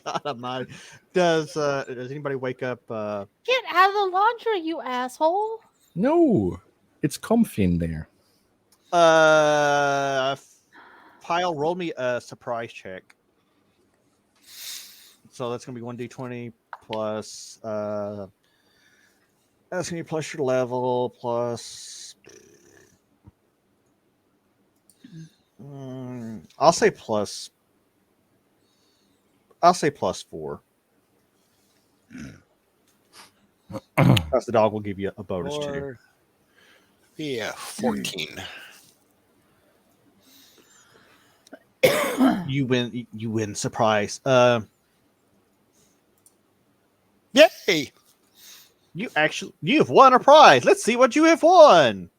A: God almighty. Does anybody wake up?
C: Get out of the laundry, you asshole.
B: No, it's comfy in there.
A: Pile, roll me a surprise check. So that's gonna be 1d20 plus. That's gonna be plus your level plus. I'll say plus 4. Because the dog will give you a bonus too.
E: Yeah, 14.
A: You win surprise.
E: Yay!
A: You have won a prize. Let's see what you have won.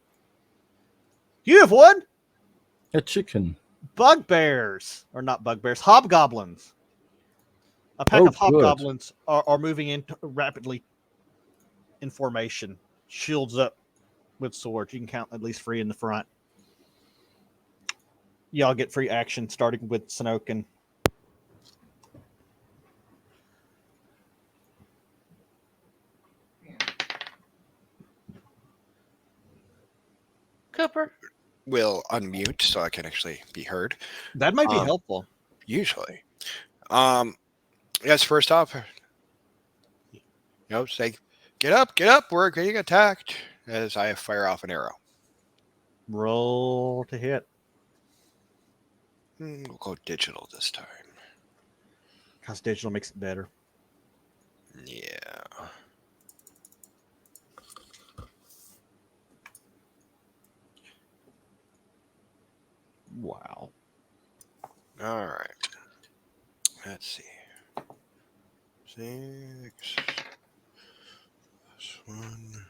A: You have won
B: A chicken.
A: bugbears, or not bugbears, hobgoblins. A pack of hobgoblins are moving in rapidly in formation, shields up with swords. You can count at least 3 in the front. Y'all get free action starting with Sanokin.
C: Cooper.
E: Will unmute so I can actually be heard.
A: That might be helpful.
E: Usually. Yes, first off, say, get up, we're getting attacked, as I fire off an arrow.
A: Roll to hit.
E: We'll go digital this time.
A: Because digital makes it better.
E: Yeah.
A: Wow.
E: All right. Let's see. 6 plus 1.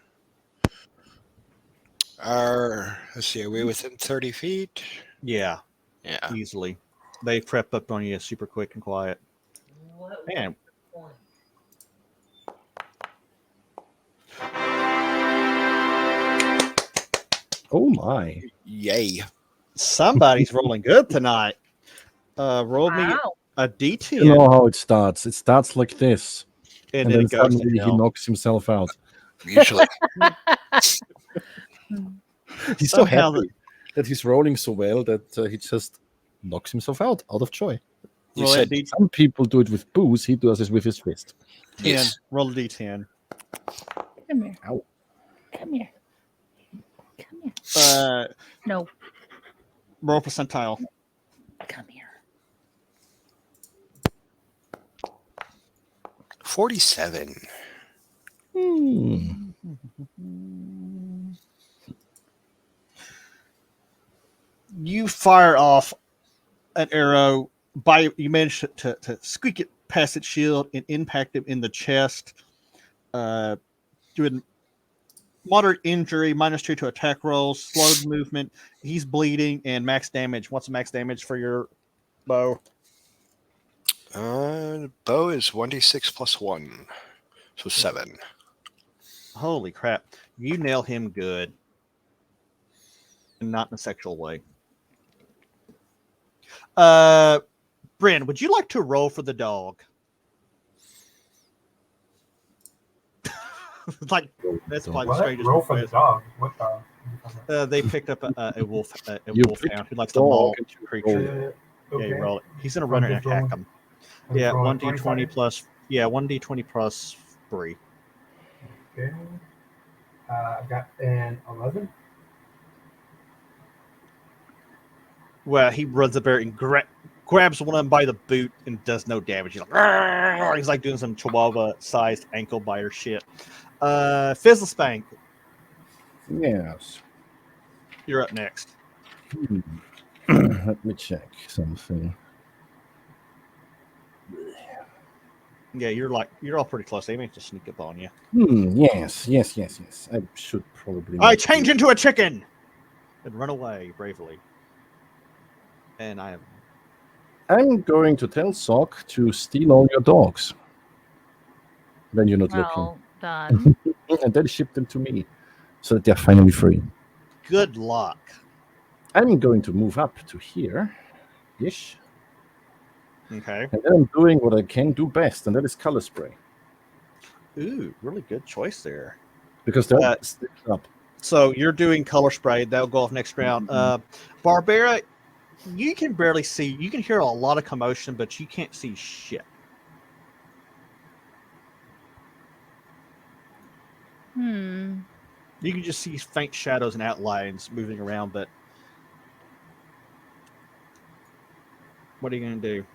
E: Let's see. Are we within 30 feet?
A: Yeah,
E: Yeah.
A: easily. They prep up on you super quick and quiet. Man.
B: Oh my.
E: Yay.
A: Somebody's rolling good tonight. Roll me a D10.
B: You know how it starts. It starts like this.
A: and
B: And
A: then
B: then
A: it goes to
B: suddenly he
A: hell.
B: knocks himself out.
E: Usually.
B: He's so
A: Somehow
B: happy that he's rolling so well that he just knocks himself out of joy.
E: You
A: Roll
E: said
A: a D10.
B: Some people do it with booze. He does it with his fist.
E: yes.
A: Roll a D10.
C: Come here.
B: Ow.
C: Come here. Come here. No.
A: Roll percentile.
C: Come here.
E: 47.
A: You fire off an arrow. You manage to squeak it past its shield and impact him in the chest, doing moderate injury, -2 to attack rolls, slowed movement. He's bleeding and max damage. What's the max damage for your bow?
E: Bow is 1d6 plus 1. So 7.
A: Holy crap. You nail him good. And not in a sexual way. Bryn, would you like to roll for the dog? Like, that's probably the
D: What?
A: strangest
D: Roll for the
A: request.
D: dog. What dog?
A: They picked up a wolf,
B: You
A: wolfhound who likes to
B: dog
A: maul
B: and you
A: creatures.
D: Okay.
A: Yeah, you roll it. He's gonna
D: I'm
A: run and
D: just
A: attack
D: rolling.
A: him.
D: I'm
A: Yeah,
D: rolling
A: 1d20
D: 25.
A: plus. Yeah, 1d20 plus 3.
D: Okay. I got an 11.
A: Well, he runs up there and grabs one of them by the boot and does no damage. He's like doing some Chihuahua-sized ankle biter shit. Fizzlespank,
B: Yes.
A: you're up next.
B: Let me check something.
A: Yeah, you're all pretty close. They may just sneak up on you.
B: Yes. I should probably.
A: I
B: not
A: change
B: do-
A: into a chicken and run away bravely. And
B: I'm going to tell Sock to steal all your dogs. When you're not
C: Well done.
B: looking. And then ship them to me. So that they're finally free.
A: good luck.
B: I'm going to move up to here. Ish.
A: Okay.
B: And then I'm doing what I can do best, and that is color spray.
A: Ooh, really good choice there.
B: Because they're sticks up.
A: So you're doing color spray. That'll go off next round. Barbara, you can barely see. You can hear a lot of commotion, but you can't see shit.
C: Hmm.
A: You can just see faint shadows and outlines moving around, but what are you going to do?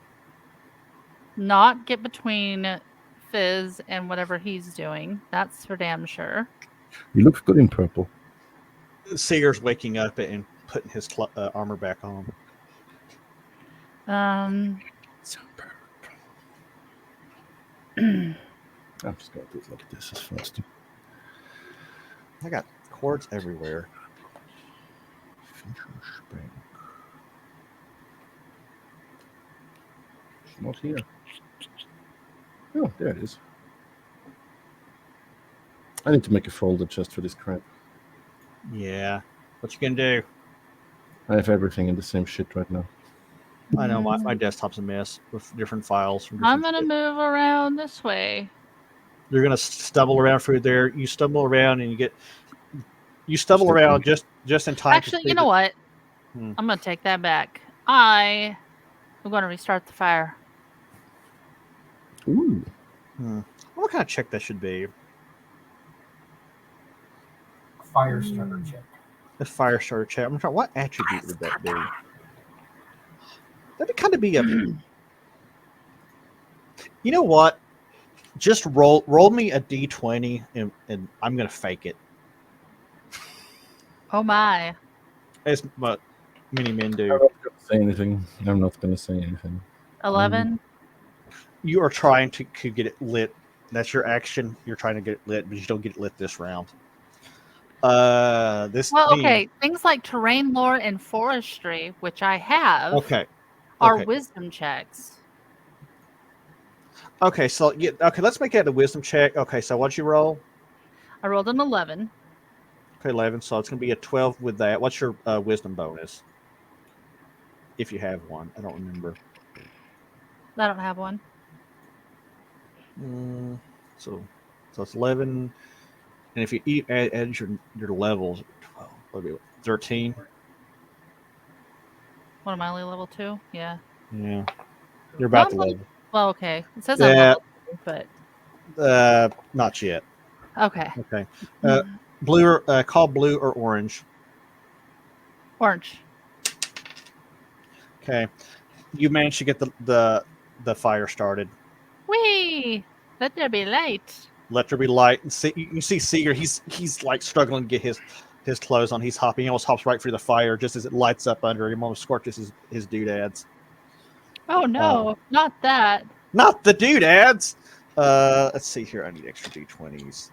C: Not get between Fizz and whatever he's doing. That's for damn sure.
B: You look good in purple.
A: Seer's waking up and putting his armor back on.
B: So purple. I'm just going to do it like this as first.
A: I got cords everywhere.
B: It's not here. Oh, there it is. I need to make a folder just for this crap.
A: Yeah. What you gonna do?
B: I have everything in the same shit right now.
A: I know my desktop's a mess with different files. From
C: I'm
A: different
C: gonna
A: shit.
C: move around this way.
A: You're gonna stumble around through there. You stumble around and you stumble around just in time.
C: Actually, you know what? I'm gonna take that back. I'm gonna restart the fire.
B: Ooh.
A: What kind of check that should be?
D: Fire starter check.
A: A fire starter check. I'm trying. What attribute would that be? That'd kind of be a. You know what? Just roll me a d20 and I'm gonna fake it.
C: Oh my!
A: As what many men
B: I'm
A: do.
B: not going to say anything. I'm not going to say anything.
C: 11.
A: You are trying to get it lit. That's your action. You're trying to get it lit, but you don't get it lit this round.
C: Okay. Things like terrain lore and forestry, which I have, are wisdom checks.
A: Okay, so let's make that a wisdom check. Okay, so what'd you roll?
C: I rolled an 11.
A: Okay, 11. So it's gonna be a 12 with that. What's your wisdom bonus? If you have one, I don't remember.
C: I don't have one.
A: So it's 11, and if you add your levels, 12, 13.
C: What am I only level 2? Yeah.
A: Yeah, you're about to level.
C: Well, okay. It says I'm level 2, but
A: not yet.
C: okay.
A: Okay. Blue or call blue or orange.
C: Orange.
A: Okay, you managed to get the fire started.
C: Whee! Let there be light.
A: Let there be light. And see, you see Seeger. He's like struggling to get his clothes on. He's hopping. He almost hops right through the fire just as it lights up under him. Almost scorches his doodads.
C: Oh no, not that.
A: Not the doodads. Let's see here. I need extra d20s.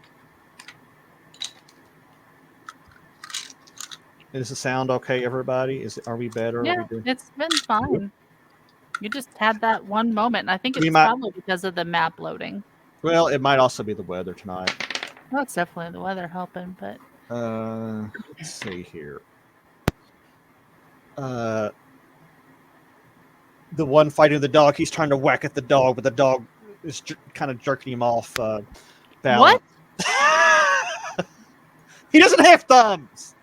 A: Is the sound okay, everybody? Are we better?
C: Yeah,
A: Are we doing?
C: it's been fine. You just had that one moment, and I think
A: We
C: it's
A: might-
C: probably because of the map loading.
A: Well, it might also be the weather tonight.
C: Well, it's definitely the weather helping, but
A: Let's see here. The one fighting the dog, he's trying to whack at the dog, but the dog is kind of jerking him off balance.
C: What?
A: He doesn't have thumbs.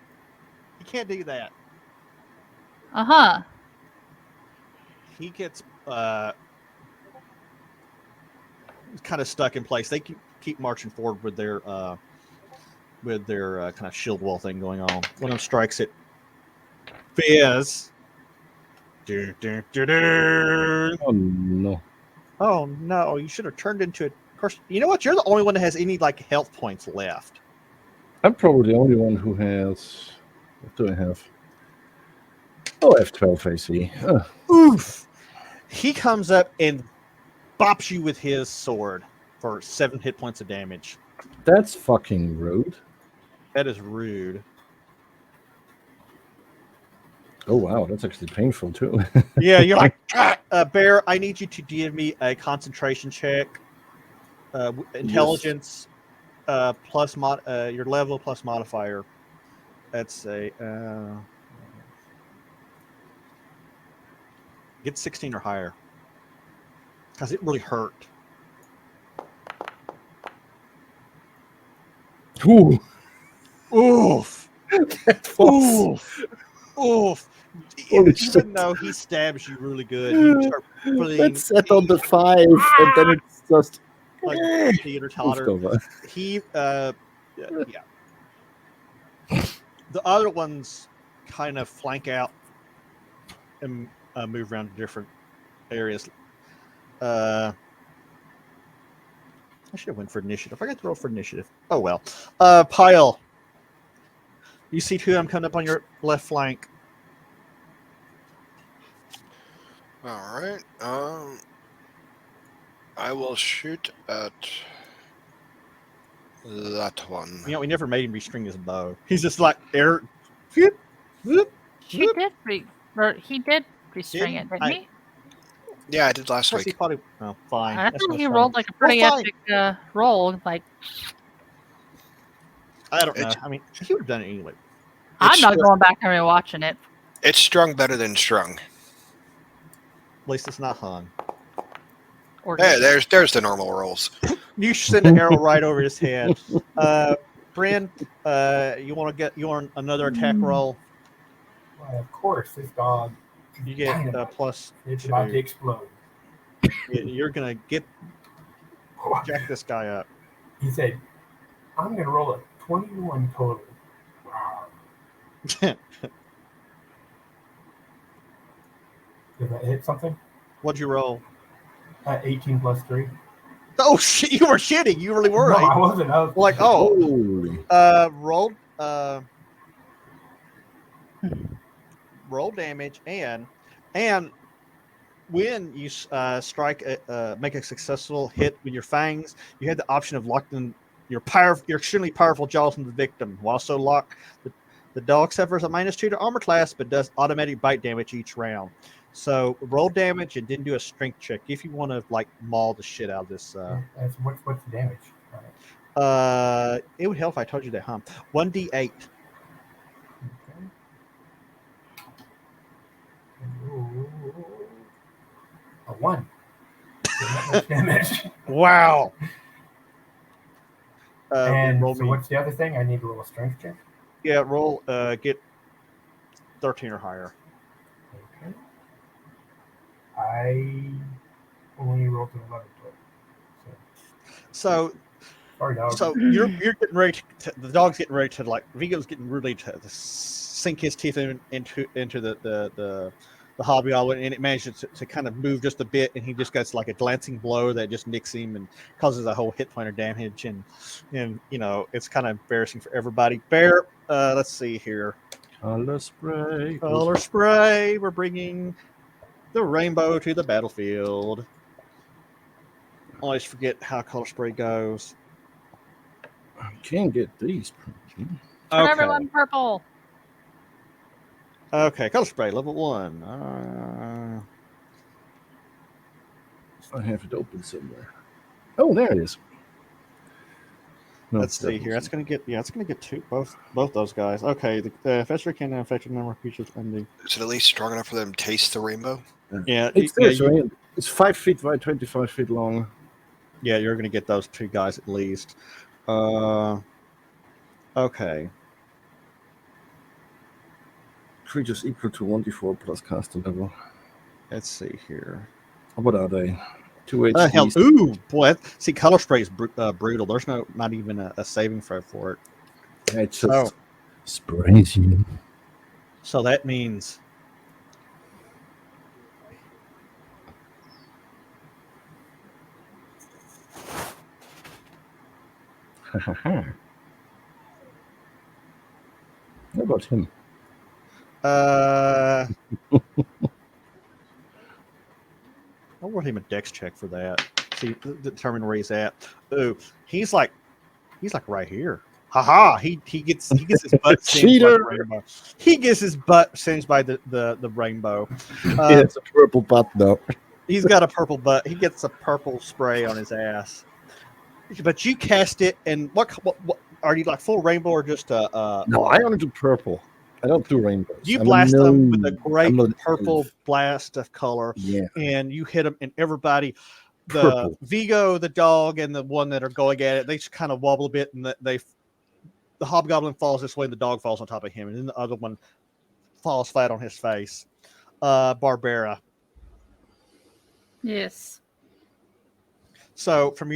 A: He can't do that.
C: Uh-huh.
A: He gets kind of stuck in place. They keep marching forward with their kind of shield wall thing going on. One of them strikes it. Fizz. Do, do, do, do.
B: Oh no.
A: Oh no! You should have turned into it. Of course, you know what? You're the only one that has any like health points left.
B: I'm probably the only one who has. What do I have? Oh, I have 12 AC.
A: Oof! He comes up and bops you with his sword for 7 hit points of damage.
B: That's fucking rude.
A: That is rude.
B: Oh wow, that's actually painful too.
A: Yeah, you're like, Bear, I need you to give me a concentration check. Intelligence plus your level plus modifier. That's a get 16 or higher. Because it really hurt.
B: Ooh,
A: Oof.
B: that was
A: Oof. Oof.
B: Holy
A: Even
B: shit.
A: though he stabs you really good, you start putting
B: That's set on the 5, and then it's just
A: like teeter
B: moved
A: totter.
B: over.
A: He yeah. The other ones kind of flank out and move around to different areas. I should have went for initiative. I got to roll for initiative. Oh well. Pyle. You see who I'm coming up on your left flank.
E: All right. I will shoot at that one.
A: You know, we never made him restring his bow. He's just like air. Whoop, whoop,
C: He
A: whoop.
C: did he did restring it, didn't he?
E: Yeah, I did last
A: Plus he
E: week.
A: probably. Oh, fine.
C: I
A: That's
C: thought
A: no
C: he
A: fun.
C: rolled like a pretty
A: Well, fine.
C: epic roll. Like,
A: I don't know.
E: It's-
A: I mean, he would have done it anyway.
C: I'm not
E: str-
C: going back and rewatching it.
E: It's strung better than strung.
A: At least it's not hung.
C: Or
E: Hey, there's the normal rolls.
A: You send an arrow right over his head. Bryn, you want another attack roll?
D: Why, of course, this dog.
A: You get
D: Dynamite.
A: plus
D: It's
A: 2.
D: about to explode.
A: You're gonna jack this guy up.
D: He said, I'm going to roll a 21 total. Did that hit something?
A: What'd you roll?
D: 18 plus 3.
A: Oh shit! You were shitting. You really were.
D: No,
A: Right?
D: I wasn't. I was
A: Like, oh,
B: Holy.
A: rolled roll damage and when you strike make a successful hit with your fangs, you have the option of locking your extremely powerful jaws on the victim. While so locked, the dog suffers a -2 to armor class, but does automatic bite damage each round. So roll damage and then do a strength check if you want to like maul the shit out of this.
D: what's the damage? All right.
A: It would help if I told you that, huh? 1d8.
D: Okay. Ooh. A 1. Not much damage.
A: Wow.
D: And
A: roll
D: so
A: me.
D: what's the other thing? I need to roll a strength check.
A: Yeah, roll. Get 13 or higher.
D: Okay. I only rolled an 11 total.
A: So
D: Sorry, dog.
A: So you're getting ready the dog's getting ready to like Vigo's getting really to sink his teeth into the hobgoblin, and it manages to kind of move just a bit, and he just gets like a glancing blow that just nicks him and causes a whole hit pointer damage, and it's kind of embarrassing for everybody. Bear, let's see here.
B: Color spray.
A: Color spray. We're bringing the rainbow to the battlefield. Always forget how color spray goes.
B: I can't get these.
C: Turn everyone purple.
A: Okay, color spray level 1.
B: I have it open somewhere. Oh, there it is. No,
A: Let's see here. That's gonna get both those guys. Okay, the fester can affect a number of creatures ending.
E: Is it at least strong enough for them to taste the rainbow?
A: Yeah,
B: It's this, right? It's 5 feet wide, 25 feet long.
A: Yeah, you're gonna get those 2 guys at least. Okay.
B: Creatures equal to 1d4 plus caster level.
A: Let's see here.
B: What are they? 2
A: Hell,
B: HPs.
A: ooh, boy! See, color spray is brutal. There's not even a saving throw for it.
B: Yeah, it just sprays you.
A: So that means
B: How about him?
A: I'll worth him a dex check for that. See, determine where he's at. Ooh, he's like right here. Haha! He gets his butt singed by the rainbow. He gets his butt singed by the rainbow.
B: It's a purple butt though.
A: He's got a purple butt. He gets a purple spray on his ass. But you cast it, and what are you like full rainbow or just a?
B: No, I only do purple. I don't do rainbows.
A: You blast them with a great purple blast of color, and you hit them, and everybody, the Vigo, the dog, and the one that are going at it, they just kind of wobble a bit, and the hobgoblin falls this way, and the dog falls on top of him, and then the other one falls flat on his face. Barbara.
C: Yes.
A: So from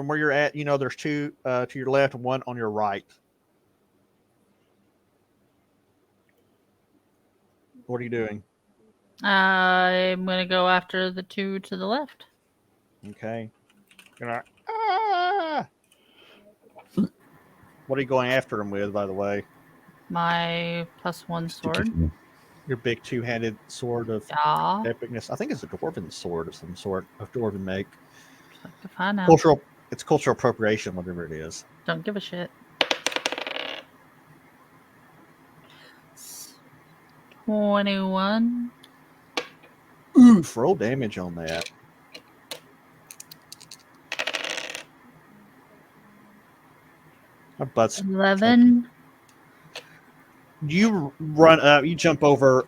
A: where you're at, there's 2 to your left and 1 on your right. What are you doing?
C: I'm gonna go after the 2 to the left.
A: Okay. What are you going after him with, by the way?
C: My +1 sword.
A: Your big 2-handed sword of epicness. I think it's a dwarven sword of some sort, a dwarven make.
C: Like to find out.
A: It's cultural appropriation, whatever it is.
C: Don't give a shit. 21.
A: Oof, roll damage on that. My butt's
C: 11.
A: You run up, you jump over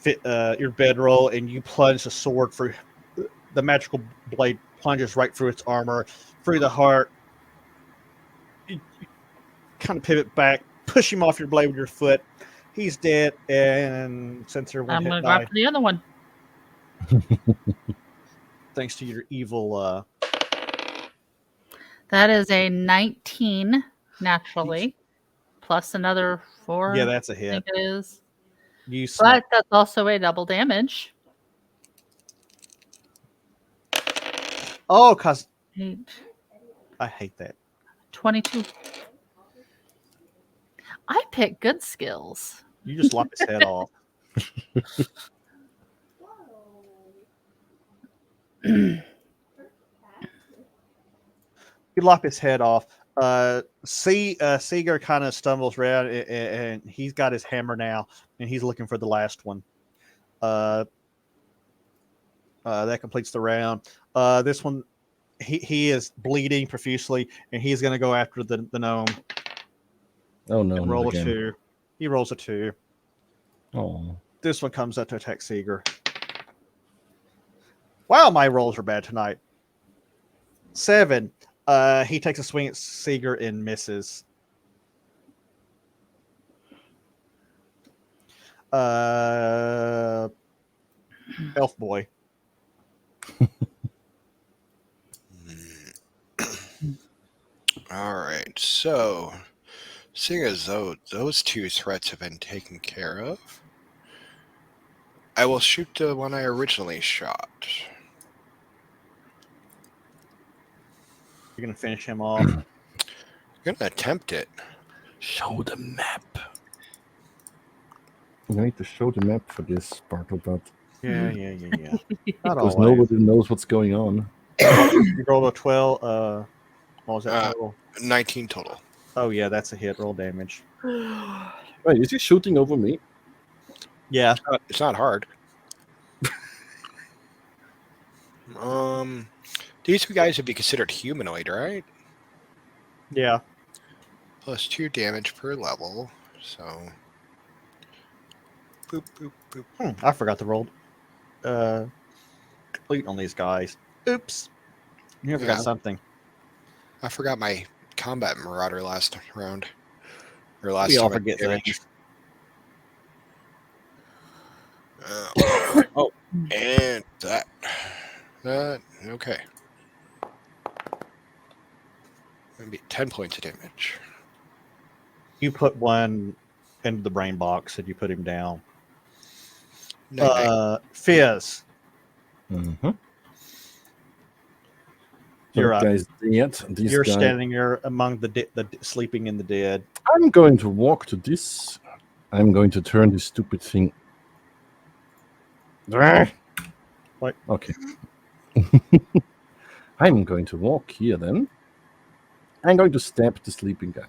A: your bedroll, and you plunge the sword through. The magical blade plunges right through its armor, through the heart. You kind of pivot back, push him off your blade with your foot. He's dead, and since they're
C: I'm going to go after the other one.
A: Thanks to your evil.
C: That is a 19 naturally, plus another 4.
A: Yeah, that's a hit.
C: I think it is.
A: But
C: that's also a double damage.
A: Oh, because
C: 8.
A: I hate that.
C: 22. I pick good skills.
A: You just lop his head off. You lop his head off. Seeger kind of stumbles around, and he's got his hammer now, and he's looking for the last one. That completes the round. This one, he is bleeding profusely, and he's going to go after the gnome.
B: Oh no!
A: Roll a 2. He rolls a 2.
B: Oh.
A: This one comes up to attack Seeger. Wow, my rolls are bad tonight. 7. He takes a swing at Seeger and misses. Elf boy.
E: All So, seeing as though those two threats have been taken care of, I will shoot the one I originally shot.
A: You're gonna finish him off.
E: I'm gonna attempt it.
B: Show the map. You need to show the map for this, Bartlebot.
A: Yeah. Not
B: Because
A: always.
B: nobody knows what's going on.
A: You rolled a 12. What was that total?
E: 19 total.
A: Oh yeah, that's a hit. Roll damage.
B: Wait, is he shooting over me?
A: Yeah.
E: It's not hard. These two guys would be considered humanoid, right?
A: Yeah.
E: Plus 2 damage per level. So, boop boop boop.
A: I forgot to roll. Complete on these guys. Oops. You forgot
E: Yeah.
A: something.
E: I forgot my combat marauder last round. Or last
A: We all
E: time I
A: forget
E: did damage.
A: things.
E: Oh, and that. Okay. Gonna be 10 points of damage.
A: You put one into the brain box and you put him down.
E: Night.
A: Fizz,
B: Mm-hmm.
A: You're up.
B: Guys dead. These
A: you're
B: guys.
A: standing there among the sleeping in the dead.
B: I'm going to walk to this. I'm going to turn this stupid thing.
A: What?
B: Okay. I'm going to walk here then. I'm going to stab the sleeping guy.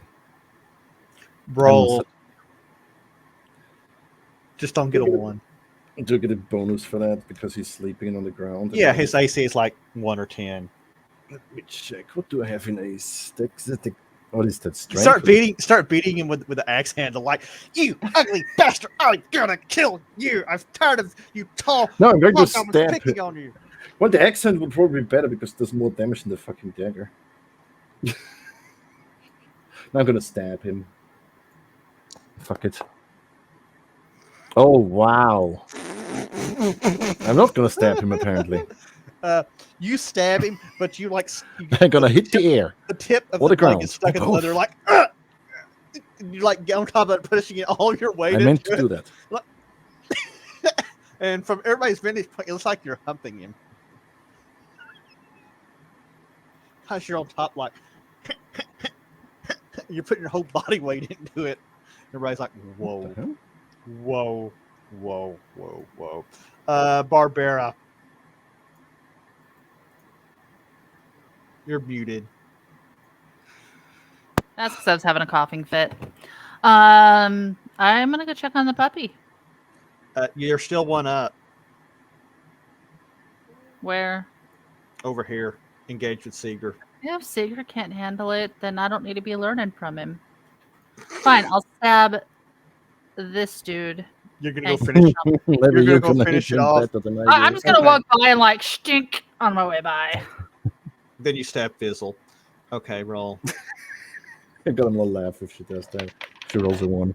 A: Roll. Just don't get a one.
B: Do you get a bonus for that because he's sleeping on the ground?
A: Yeah, his AC is like 1 or 10.
B: Let me check. What do I have in ace? What is that? Strength?
A: Start beating him with the axe handle, like, you ugly bastard! I'm gonna kill you! I'm tired of you tall.
B: No, I'm going to
A: Look, I was
B: stab
A: picking
B: him.
A: on you.
B: Well, the accent would probably be better because there's more damage than the fucking dagger. Now I'm gonna stab him. Fuck it. Oh wow! I'm not gonna stab him apparently.
A: You stab him, but you like
B: I'm gonna hit the air.
A: the tip of
B: Or
A: the
B: the
A: blade
B: ground.
A: is stuck in the
B: Both.
A: leather, like, and you like get on top of it, pushing it all your weight.
B: I meant
A: into
B: to
A: it.
B: do that.
A: And from everybody's vantage point, it looks like you're humping him. Because you're on top, like, you're putting your whole body weight into it. Everybody's like,
B: What the hell?
A: whoa, whoa. Barbara. You're muted.
C: That's because I was having a coughing fit. I'm gonna go check on the puppy.
A: You're still one up
C: Where
A: over here. Engaged with Seeger.
C: if Sigurd can't handle it, then I don't need to be learning from him. Fine, I'll stab this dude.
A: You're gonna go
C: Thank
A: finish.
B: Maybe
A: You're
B: you
A: gonna go
B: can
A: finish
B: hit
A: it
B: him
A: off.
B: better than I
C: I'm
B: do.
C: just gonna
A: Okay.
C: walk by and like stink on my way by.
A: Then you stab Fizzle. Okay, roll.
B: I got him a laugh if she does that. She rolls a 1.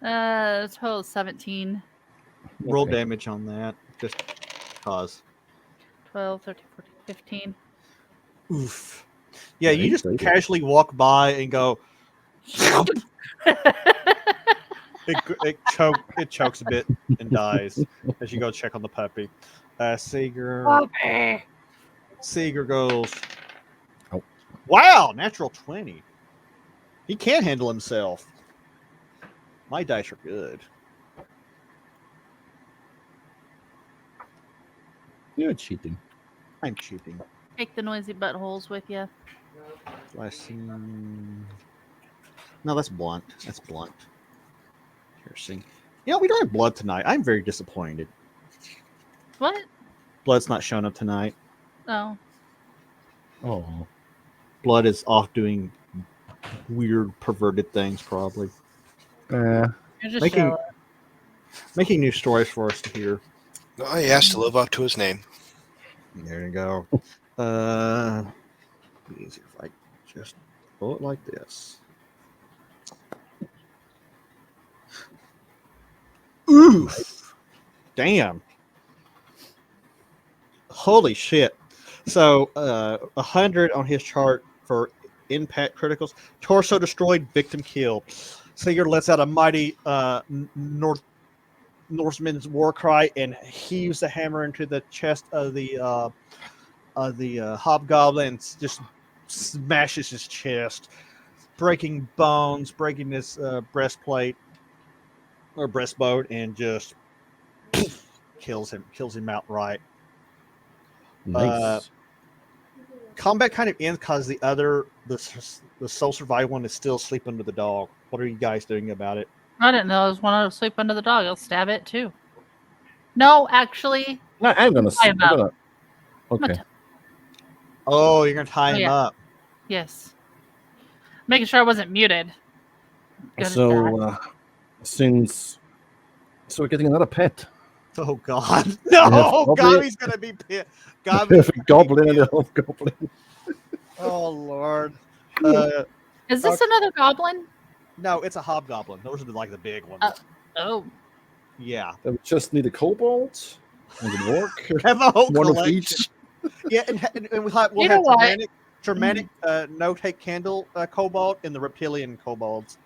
C: Total is 17,
A: Roll
B: Okay.
A: damage on that. Just cause.
C: 12, 13, 14, 15.
A: Oof. Yeah,
B: Yeah,
A: you
B: he's
A: just
B: crazy.
A: casually walk by and go. It chokes a bit and dies as you go check on the puppy. Seeger goes.
B: Oh.
A: Wow, natural 20. He can't handle himself. My dice are good.
B: You're cheating.
A: I'm cheating.
C: Take the noisy buttholes with you.
A: Blessing. No, that's blunt. That's blunt. Piercing. You know, we don't have blood tonight. I'm very disappointed.
C: What?
A: Blood's not showing up tonight.
C: Oh,
B: Oh.
A: Blood is off doing weird, perverted things, probably.
C: you're just
A: Making-
C: jealous.
A: Making new stories for us to hear.
E: Oh, he has to live up to his name.
A: There you go. Be easier if I just roll it like this. Oof! Damn! Holy shit! So 100 on his chart for impact criticals. Torso destroyed, victim killed. Seeger lets out a mighty Norseman's war cry and heaves the hammer into the chest of the hobgoblin. Just smashes his chest, breaking bones, breaking his breastplate or breastbone, and just kills him outright.
B: Nice.
A: Combat kind of ends because the sole survivor one is still asleep under the dog. What are you guys doing about it?
C: I didn't know I was one to sleep under the dog. I'll stab it too. No, actually,
B: No, I'm gonna.
C: tie him
B: I'm
C: up.
B: gonna.
C: I'm gonna
B: Okay.
A: Oh, you're gonna tie him
C: yeah.
A: up.
C: yes. Making sure I wasn't muted. Good at that.
B: So, so we're getting another pet.
A: Oh God,
B: have
A: no!
B: goblin-
A: Gabi's gonna be pit.
B: We
A: Gabi's
B: have a goblin and a hobgoblin.
A: Oh Lord.
C: Is this another goblin?
A: No, it's a hobgoblin. Those are like the big ones.
C: Oh,
A: Yeah,
B: Then we just need a kobold and an orc.
A: have a whole
B: One of
A: collection.
B: each.
A: Yeah, and we'll have
C: You know what?
A: Germanic no take candle kobold and the reptilian kobolds.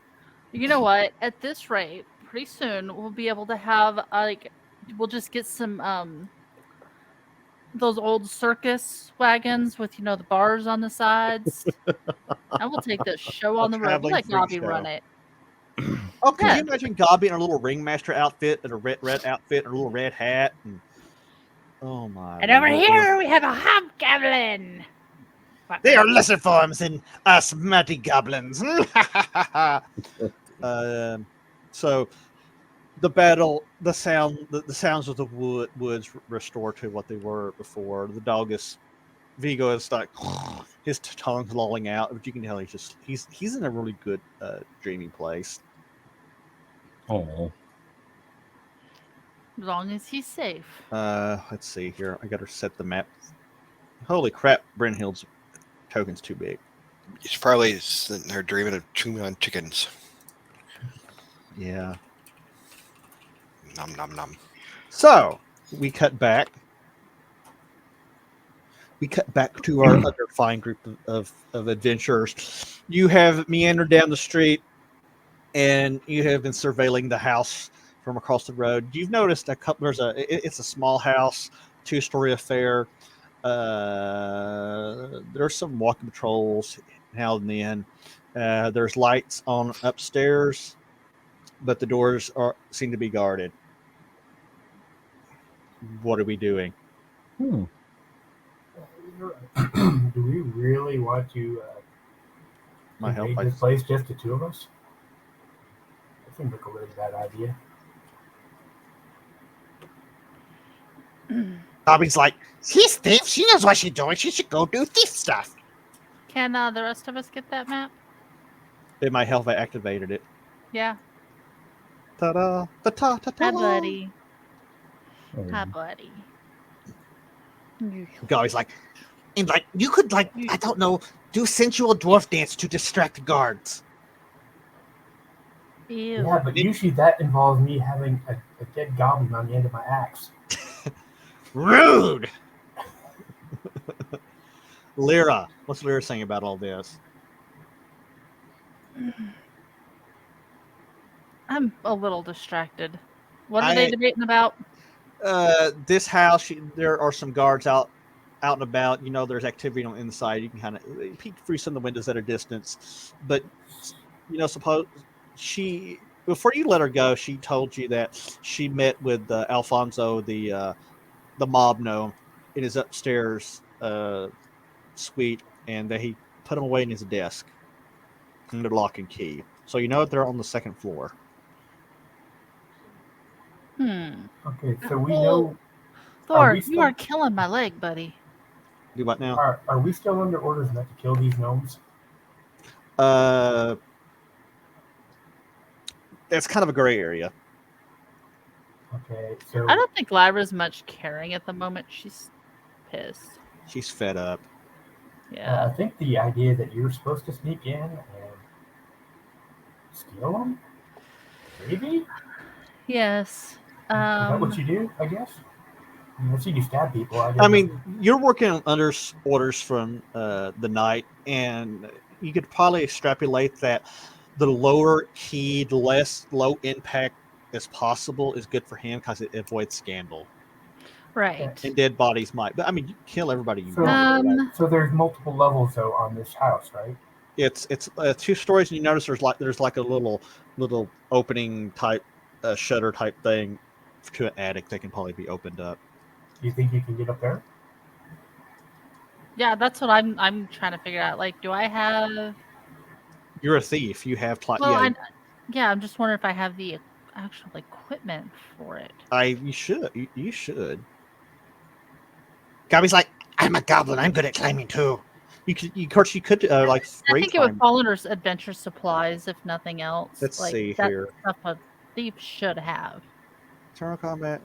C: you know what? At this rate, pretty soon we'll be able to have we'll just get some those old circus wagons with the bars on the sides. And we'll take this show on the road. We'll
A: traveling
C: let
A: freak
C: Gabi
A: show.
C: run it.
A: Oh, could
C: Yeah.
A: you imagine Gabi in a little ringmaster outfit and a red outfit and a little red hat? And oh my!
C: And over
A: Lord.
C: here we have a hobgoblin.
A: They are lesser forms than us mighty goblins. So the battle, the sounds of the woods restore to what they were before. The dog is Vigo is like his tongue's lolling out, but you can tell he's in a really good dreamy place.
B: Oh,
C: As long as he's safe.
A: Let's see here. I got to set the map. Holy crap! Brynhild's token's too big.
E: He's probably sitting there dreaming of chewing on chickens.
A: Yeah.
E: Nom nom nom.
A: So we cut back. We cut back to our other fine group of adventurers. You have meandered down the street, and you have been surveilling the house from across the road. You've noticed a couple. It's a small house, 2-story affair. There's some walking patrols now and then. There's lights on upstairs, but the doors seem to be guarded. What are we doing?
D: Do we really want to
A: My help.
D: invade this place, just the two of us? That seems like a really bad idea.
A: Bobby's like, she's thief. She knows what she's doing. She should go do thief stuff.
C: Can the rest of us get that map?
A: It might help if I activated it.
C: Yeah.
A: Ta-da! Ta-ta-ta-ta!
C: Hi, buddy.
B: oh.
C: Hi, buddy.
A: Bobby's like, and like you could I don't know, do sensual dwarf dance to distract the guards.
C: Ew.
D: Yeah, but usually that involves me having a dead goblin on the end of my axe.
A: Rude. Lyra, what's Lyra saying about all this?
C: I'm a little distracted. What are they debating about?
A: This house, there are some guards out and about. There's activity on the inside. You can kind of peek through some of the windows at a distance. But suppose before you let her go, she told you that she met with Alfonso, the mob gnome, in his upstairs suite, and that he put him away in his desk under lock and key. So they're on the second floor.
D: Okay, so we know.
C: Thor,
D: we
C: you
D: still-
C: are killing my leg, buddy.
A: Do what now?
D: Are we still under orders not to kill these gnomes?
A: It's kind of a gray area.
D: Okay, so
C: I don't think Lyra's much caring at the moment. She's pissed.
A: She's fed up.
C: Yeah.
D: I think the idea that you're supposed to sneak in and steal them, maybe?
C: Yes.
D: Is that what you do, I guess? I see you stab people.
A: I mean, you're working under orders from the knight, and you could probably extrapolate that the lower key, the less low impact as possible is good for him because it avoids scandal.
C: Right.
A: And dead bodies might, but I mean, you kill everybody you
D: So-
A: want. Right?
D: So there's multiple levels though on this house, right?
A: It's 2 stories, and you notice there's like a little opening type shutter type thing to an attic that can probably be opened up.
D: Do you think you can get up there?
C: Yeah, that's what I'm trying to figure out. Like, do I have?
A: You're a thief. You have
C: Well, yeah, I'm just wondering if I have the actual equipment for it.
A: You should. You should. Gabby's like, I'm a goblin. I'm good at climbing too. Of course, you could like
C: I
A: free
C: think it would
A: climb.
C: fall under adventure supplies, if nothing else.
A: Let's
C: like,
A: see
C: that's
A: here.
C: Stuff a thief should have.
A: Internal combat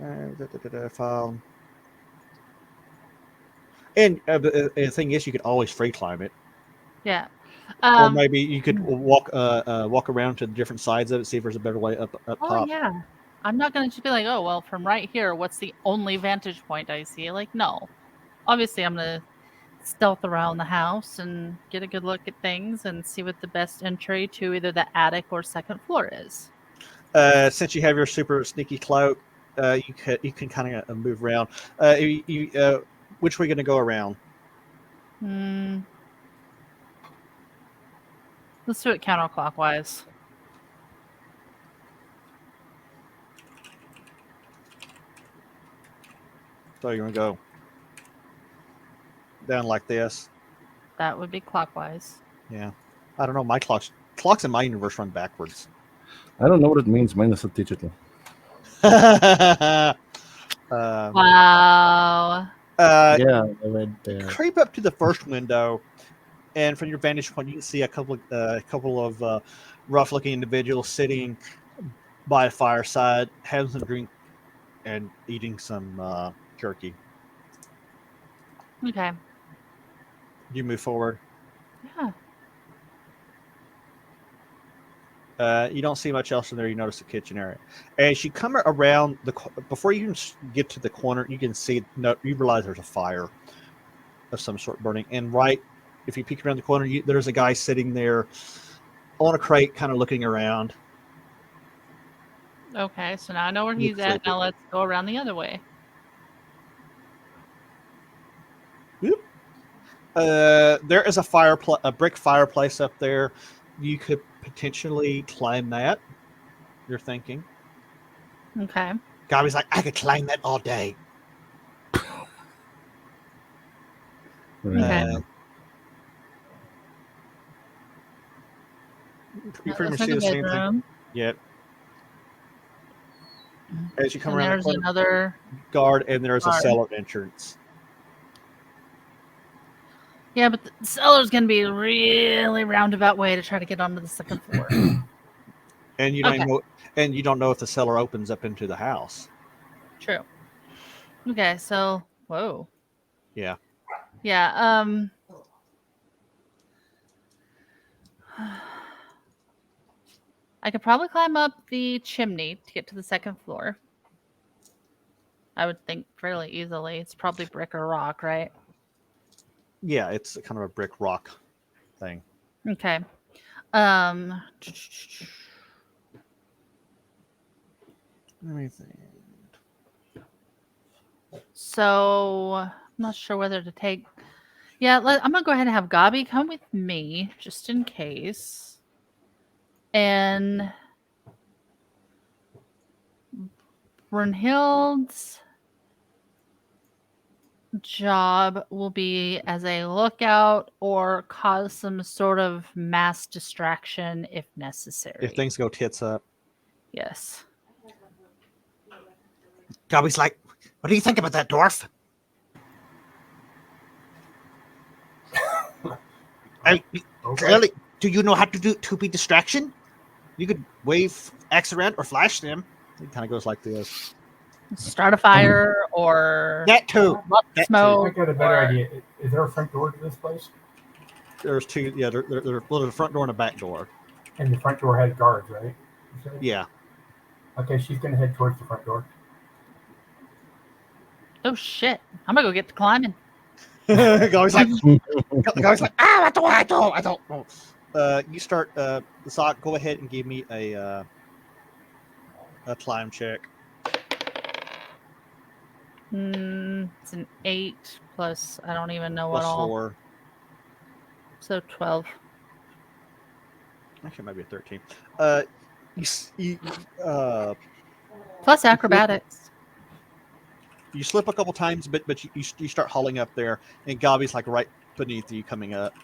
A: file. And the thing is, you could always free climb it,
C: Yeah.
A: or maybe you could walk around to the different sides of it, see if there's a better way up
C: Oh
A: top.
C: yeah. I'm not gonna just be like, oh well, from right here, what's the only vantage point I see? Like, no. Obviously, I'm gonna stealth around the house and get a good look at things and see what the best entry to either the attic or second floor is.
A: Since you have your super sneaky cloak, you can kind of move around. Which way are you going to go around?
C: Let's do it counterclockwise.
A: So you're going to go down like this.
C: That would be clockwise.
A: Yeah. I don't know. My clocks in my universe run backwards.
B: I don't know what it means. Mine is not digital.
C: Wow.
B: Yeah, I read there.
A: Creep up to the first window, and from your vantage point, you can see a couple of rough-looking individuals sitting by a fireside, having some drink and eating some jerky.
C: Okay.
A: You move forward.
C: Yeah.
A: You don't see much else in there. You notice the kitchen area. As you come around before you can get to the corner, you can see. No, you realize there's a fire of some sort burning. And right, if you peek around the corner, there's a guy sitting there on a crate, kind of looking around.
C: Okay, so now I know where he's at. Now let's go around the other way.
A: There is a brick fireplace up there. You could potentially climb that. You're thinking.
C: Okay.
A: Guy was like, I could climb that all day.
C: Okay.
A: You pretty much
C: Looks like
A: see
C: a
A: the same thing.
C: bedroom.
A: Yep. As you come
C: And
A: around
C: there's
A: the corner,
C: another
A: guard, and there's a
C: guard.
A: cellar entrance.
C: Yeah, but the cellar's gonna be a really roundabout way to try to get onto the second floor.
A: And you don't know if the cellar opens up into the house.
C: True. Okay, so whoa.
A: Yeah.
C: Yeah, I could probably climb up the chimney to get to the second floor. I would think fairly easily. It's probably brick or rock, right?
A: Yeah, it's kind of a brick rock thing.
C: Okay.
A: Let me think.
C: So I'm not sure whether to take. Yeah, I'm gonna go ahead and have Gabi come with me just in case. And Brunhild's job will be as a lookout or cause some sort of mass distraction if necessary.
A: If things go tits up.
C: Yes.
A: Gobby's like, what do you think about that, dwarf? Clearly, do you know how to be distraction? You could wave axe around or flash them. It kind of goes like this.
C: Start a fire or
A: That too.
D: I
C: smoke.
D: got a better idea. Is there a front door to this place?
A: There's two. Yeah, there's a front door and a back door.
D: And the front door had guards, right? You said?
A: Yeah.
D: Okay, she's gonna head towards the front door.
C: Oh shit! I'm gonna go get to climbing.
A: Gobby's like, ah, I don't know. You start. Zach, go ahead and give me a climb check.
C: It's an 8 plus I don't even know what
A: Plus
C: all.
A: 4.
C: So 12.
A: Actually, it might be a 13. You
C: Plus acrobatics.
A: you slip a couple times, but you start hauling up there, and Gabi's like right beneath you coming up.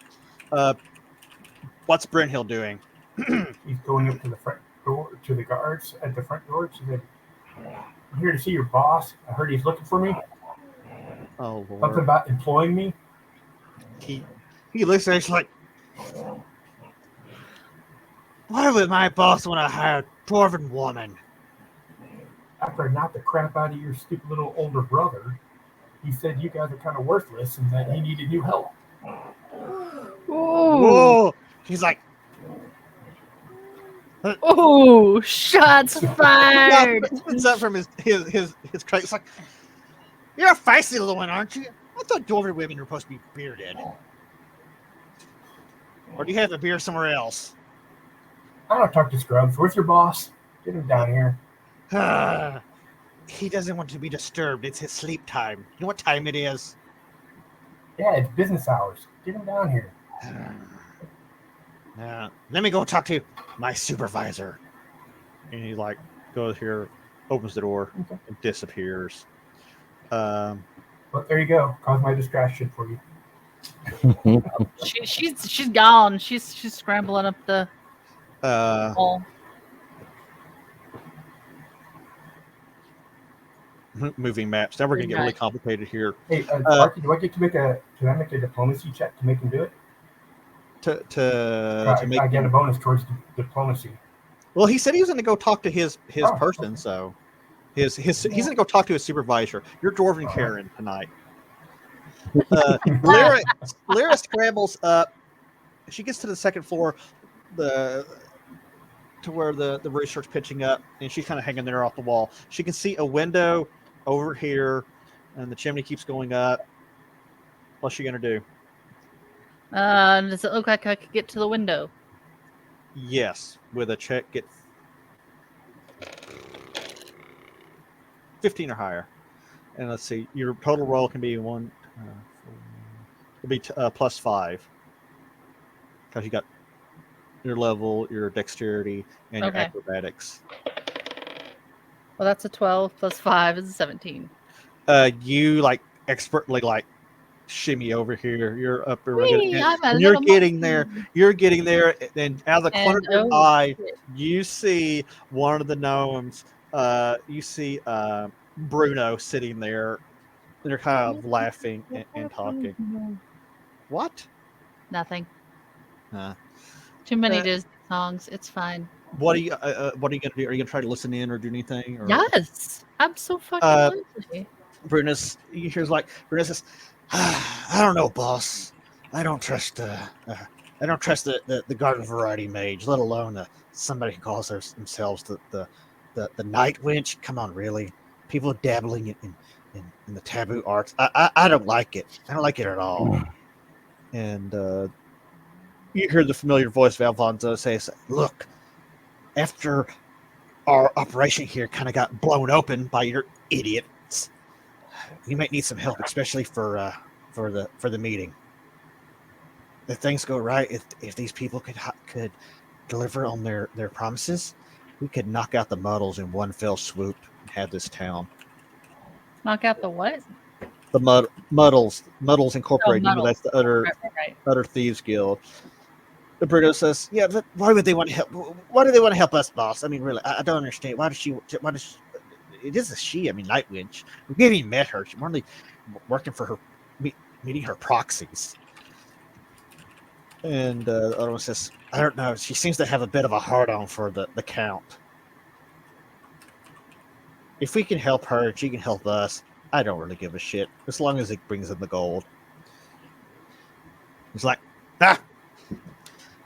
A: What's Brynhild doing?
D: She's going up to the front door, to the guards at the front door. She said, "I'm here to see your boss. I heard he's looking for me.
A: Oh
D: Something
A: Lord.
D: about employing me."
A: He looks at us like, why would my boss want to hire a dwarven woman?
D: After I knocked the crap out of your stupid little older brother, he said you guys are kind of worthless and that he needed new help.
A: Whoa! He's like,
C: Oh, shots fired!
A: spits up from his crate. It's like, you're a feisty little one, aren't you? I thought dwarven women were supposed to be bearded. Or do you have a beer somewhere else?
D: I don't talk to scrubs. Where's your boss? Get him down here.
A: He doesn't want to be disturbed. It's his sleep time. You know what time it is?
D: Yeah, it's business hours. Get him down here.
A: Let me go talk to my supervisor. And he like goes here, opens the door,
D: Okay.
A: and disappears.
D: Well, there you go. Cause my distraction for you.
C: She's gone. She's scrambling up the hall.
A: Moving maps. Now we're gonna get really
C: Right.
A: complicated here.
D: Hey, Sparky, do I get to make can I make a diplomacy check to make him do it?
A: To make
D: I get a
A: him-
D: bonus towards diplomacy.
A: Well, he said he was going to go talk to his
D: Oh,
A: person,
D: okay.
A: so he's going to go talk to his supervisor. You're dwarven Karen tonight. Lyra scrambles up. She gets to the second floor, to where the roof starts pitching up, and she's kind of hanging there off the wall. She can see a window over here, and the chimney keeps going up. What's she going to do?
C: Does it look like I could get to the window?
A: Yes, with a check, get 15 or higher. And let's see, your total roll can be it'll be plus 5 because you got your level, your dexterity, and your
C: Okay.
A: acrobatics.
C: Well, that's a 12 plus 5 is a 17.
A: You like expertly like shimmy over here. You're up there,
C: Whee, I'm a
A: and you're
C: little
A: getting
C: monkey.
A: there. You're getting there, and out of the corner
C: And,
A: of your
C: oh,
A: eye,
C: shit.
A: you see one of the gnomes. You see Bruno sitting there. They're kind of laughing and talking. What?
C: Nothing.
A: Uh,
C: Too many
A: Uh,
C: Disney songs. It's fine.
A: what are you gonna do? Are you gonna try to listen in or do anything? Or
C: Yes, absolutely.
A: Brunus, you hear Brunus says, I don't know, boss. I don't trust the garden variety mage, let alone somebody who calls themselves the night winch. Come on, really? People dabbling in the taboo arts. I don't like it. I don't like it at all. And you hear the familiar voice of Alfonso say, look, after our operation here kind of got blown open by your idiots, you might need some help, especially for the meeting. If things go right, if these people could deliver on their promises, we could knock out the muddles in one fell swoop and have this town.
C: Knock out the what?
A: The Muddles Incorporated.
C: Muddles.
A: That's the other thieves guild. The Bruno says, "Yeah, but why would they want to help? Why do they want to help us, boss? I mean, really, I don't understand. Why does she? It is a she. I mean, Night Winch. We haven't even met her. She's only working for her, meeting her proxies." And the other one says, "I don't know. She seems to have a bit of a hard-on for the Count. If we can help her, she can help us. I don't really give a shit as long as it brings in the gold." He's like,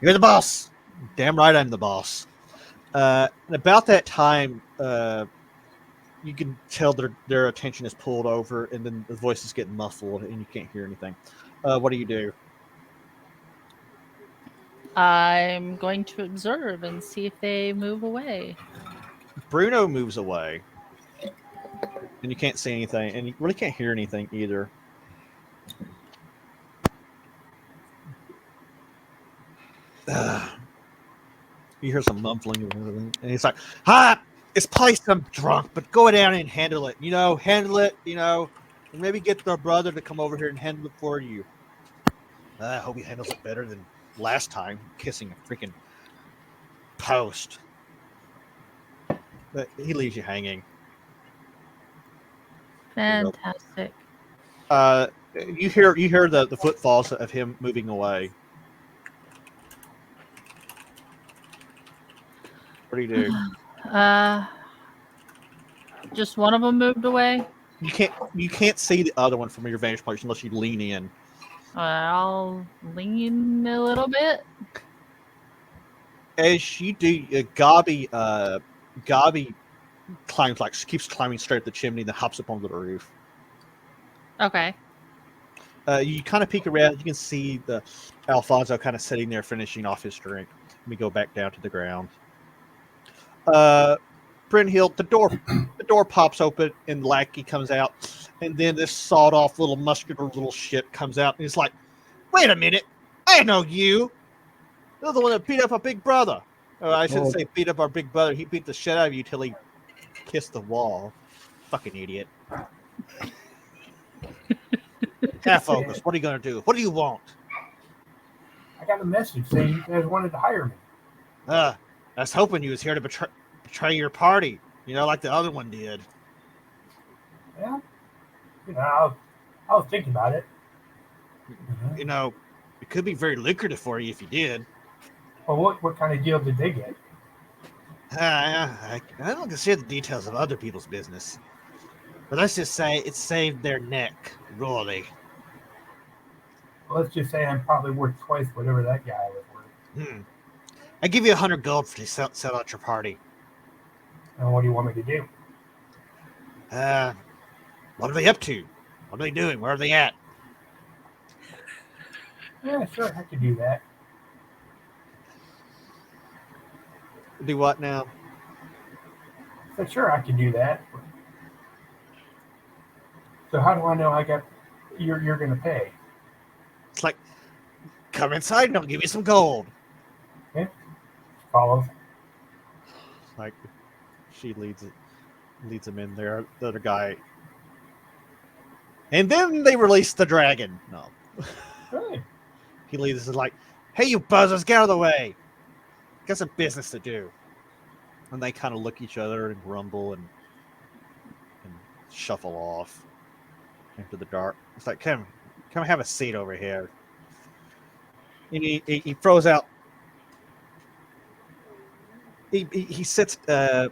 A: you're the boss. Damn right I'm the boss. And about that time, you can tell their attention is pulled over, and then the voice is getting muffled, and you can't hear anything. What do you do?
C: I'm going to observe and see if they move away.
A: Bruno moves away, and you can't see anything, and you really can't hear anything either. You hear some mumbling and everything, and he's like, "Hi, it's probably some drunk, but go down and handle it. Handle it. And maybe get the brother to come over here and handle it for you. I hope he handles it better than last time, kissing a freaking post." But he leaves you hanging.
C: Fantastic.
A: You hear the footfalls of him moving away. What do you do?
C: Just one of them moved away.
A: You can't see the other one from your vantage point unless you lean in.
C: I'll lean a little bit.
A: As you do, Gabi climbs keeps climbing straight up the chimney, then hops up onto the roof.
C: Okay.
A: You kind of peek around. You can see the Alfonso kind of sitting there finishing off his drink. Let me go back down to the ground. Brynhild, the door pops open and Lackey comes out, and then this sawed-off little muscular little shit comes out, and he's like, "Wait a minute, I know you. You're the one that beat up our big brother." I shouldn't say beat up our big brother. He beat the shit out of you till he kissed the wall. Fucking idiot. Half focus. What are you gonna do? What do you want?
D: I got a message saying you guys wanted to hire me.
A: I was hoping you was here to betray your party, like the other one did.
D: Yeah. I was thinking about it.
A: It could be very lucrative for you if you did.
D: Well, what kind of deal did they get?
A: I don't consider the details of other people's business, but let's just say it saved their neck, really.
D: Well, let's just say I'm probably worth twice whatever that guy was worth.
A: I give you 100 gold to sell out your party.
D: And what do you want me to do?
A: What are they up to? What are they doing? Where are they at?
D: Yeah, sure, I could do that.
A: Do what now?
D: So sure, I could do that. So how do I know you're going to pay?
A: It's like, come inside and I'll give you some gold.
D: Okay. Follows.
A: Like, she leads him in there. The other guy. And then they release the dragon. No.
D: Good.
A: He leads us like, "Hey, you buzzers, get out of the way. Got some business to do." And they kind of look at each other and grumble and shuffle off into the dark. It's like, come have a seat over here. And he throws out. He sits. Did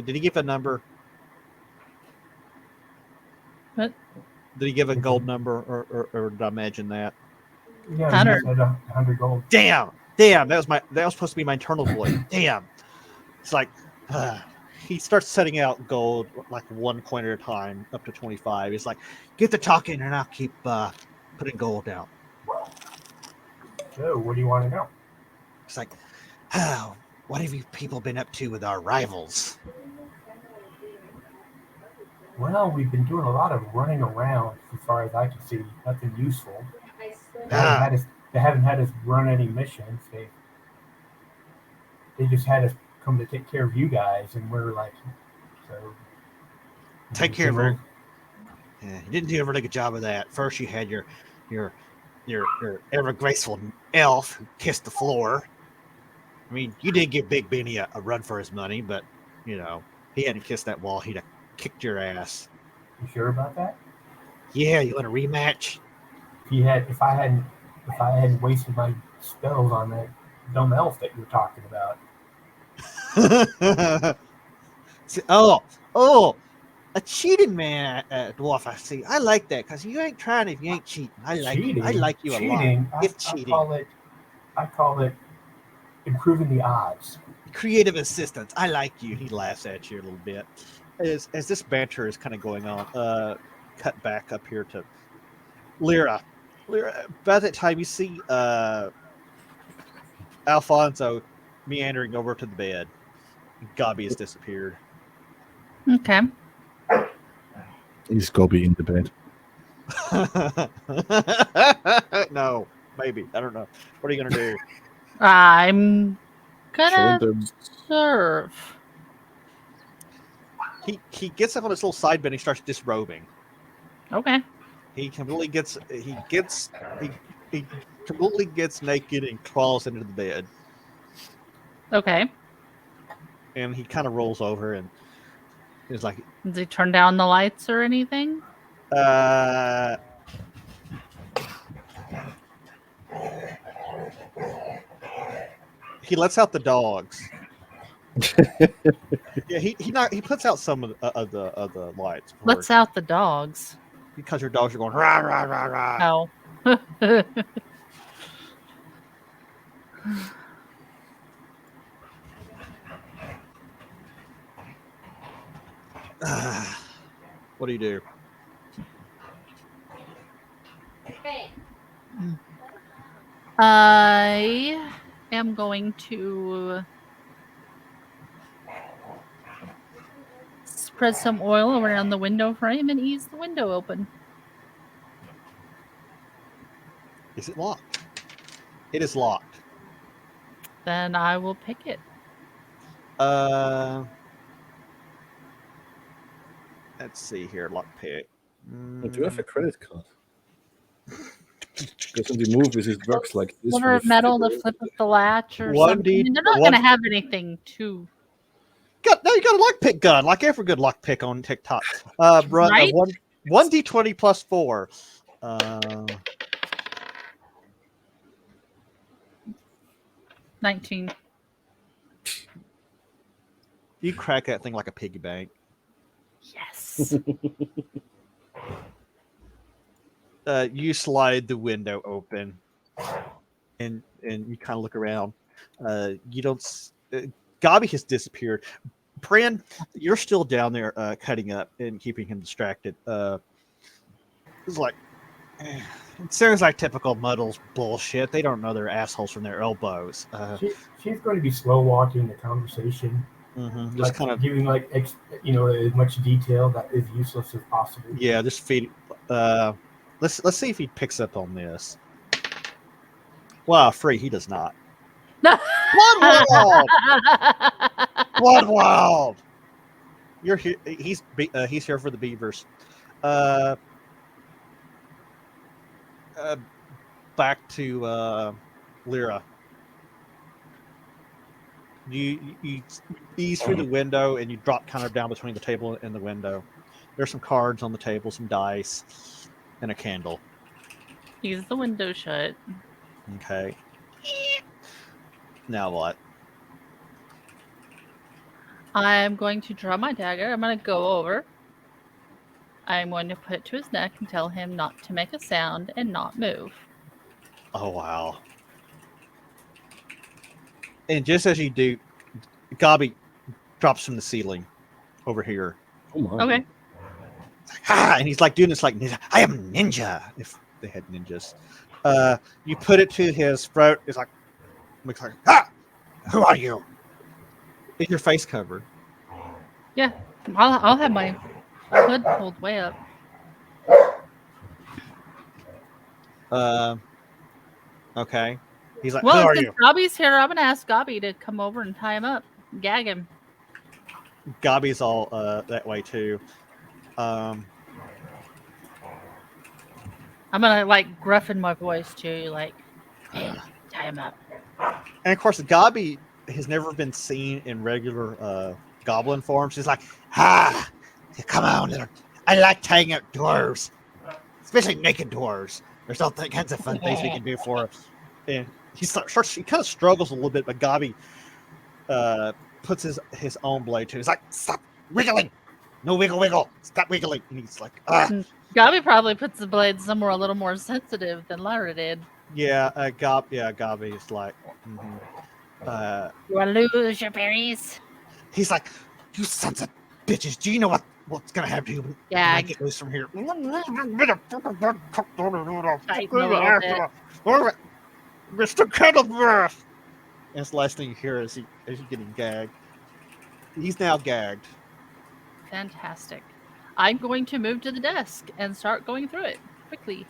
A: he give a number?
C: What?
A: Did he give a gold number, or did I imagine that?
D: Yeah,
C: 100.
D: you said 100 gold.
A: Damn! That was supposed to be my internal voice. Damn! It's like he starts setting out gold like 1 coin at a time, up to 25. He's like, "Get the talking, and I'll keep putting gold out."
D: So, what do you want to know?
A: It's like, what have you people been up to with our rivals?
D: Well, we've been doing a lot of running around, as far as I can see. Nothing useful. They haven't had us run any missions. They just had us come to take care of you guys, and we're like, so.
A: Take care of her. Yeah, you didn't do a really good job of that. First, you had your ever graceful elf who kissed the floor. I mean, you did give Big Benny a run for his money, but he hadn't kissed that wall, he'd have kicked your ass.
D: You sure about that?
A: Yeah, you want a rematch?
D: If I hadn't wasted my spells on that dumb elf that you're talking about.
A: See, a cheating man, dwarf. I see. I like that because you ain't trying if you ain't cheating. I like you a lot. If cheating,
D: I call it improving the odds.
A: Creative assistance. I like you. He laughs at you a little bit as this banter is kind of going on. Cut back up here to Lyra. By that time, you see Alfonso meandering over to the bed. Gobby has disappeared.
C: Okay.
B: Is Gobby in the bed?
A: No, maybe. I don't know. What are you gonna do?
C: I'm gonna
B: Showing them.
C: serve.
A: He gets up on his little side bed and he starts disrobing.
C: Okay.
A: He completely gets naked and crawls into the bed,
C: Okay.
A: and he kind of rolls over and is like,
C: Does he turn down the lights or anything?
A: He lets out the dogs. Yeah, he puts out some of the lights.
C: Let's out the dogs.
A: Because your dogs are going rah rah rah rah.
C: Oh.
A: What do you do?
F: Okay.
C: I am going to spread some oil around the window frame and ease the window open.
A: Is it locked? It is locked.
C: Then I will pick it.
A: Let's see here. Lock pick.
B: Do you have a credit card? Because when you move, it works like this.
C: Sliver of metal to flip up the latch or
A: 1D
C: something. I mean, they're not going to have anything too.
A: You got a lockpick gun, like every good lockpick on TikTok.
C: Right?
A: 1d20 plus 4.
C: 19.
A: You crack that thing like a piggy bank.
C: Yes.
A: You slide the window open, and you kind of look around. You don't. Gobby has disappeared. Pran, you're still down there cutting up and keeping him distracted. It's like it sounds like typical Muddles bullshit. They don't know their assholes from their elbows.
D: She's going to be slow walking the conversation,
A: Just
D: like
A: kind of
D: giving as much detail that is useless as possible.
A: yeah, just feed. Let's see if he picks up on this. Wow, free. He does not. Bloodwild! Bloodwild! You're here. He's here for the beavers. Back to Lyra. You ease through the window and you drop kind of down between the table and the window. There's some cards on the table, some dice, and a candle.
C: Ease the window shut.
A: Okay. Now what?
C: I'm going to draw my dagger. I'm going to go over. I'm going to put it to his neck and tell him not to make a sound and not move.
A: Oh, wow. And just as you do, Gobby drops from the ceiling over here.
B: Oh my.
C: Okay.
A: And he's like doing this like ninja. I am a ninja. If they had ninjas. You put it to his throat. It's like, looks like, who are you? Is your face covered?
C: Yeah. I'll have my hood pulled way up.
A: Okay. He's like,
C: Well,
A: who are
C: since
A: you?
C: Gobby's here, I'm going to ask Gobby to come over and tie him up. Gag him.
A: Gobby's all that way too.
C: I'm going to gruff in my voice too, hey, tie him up.
A: And of course, Gobby has never been seen in regular goblin form. She's like, come on. I like tying up dwarves, especially naked dwarves. There's all kinds of fun things we can do for her. And he kind of struggles a little bit, but Gobby puts his own blade to it. He's like, stop wiggling. No wiggle. Stop wiggling. And he's like,
C: Gobby probably puts the blade somewhere a little more sensitive than Lyra did.
A: Yeah, Gobby's like,
C: You want to lose your berries?
A: he's like, you sons of bitches, do you know what What's gonna happen to you when I
C: Gag.
A: get loose from here?
C: Tighten a little bit.
A: Mr. Kettlebreath! That's the last thing you hear as he's getting gagged. He's now gagged.
C: Fantastic. I'm going to move to the desk and start going through it quickly.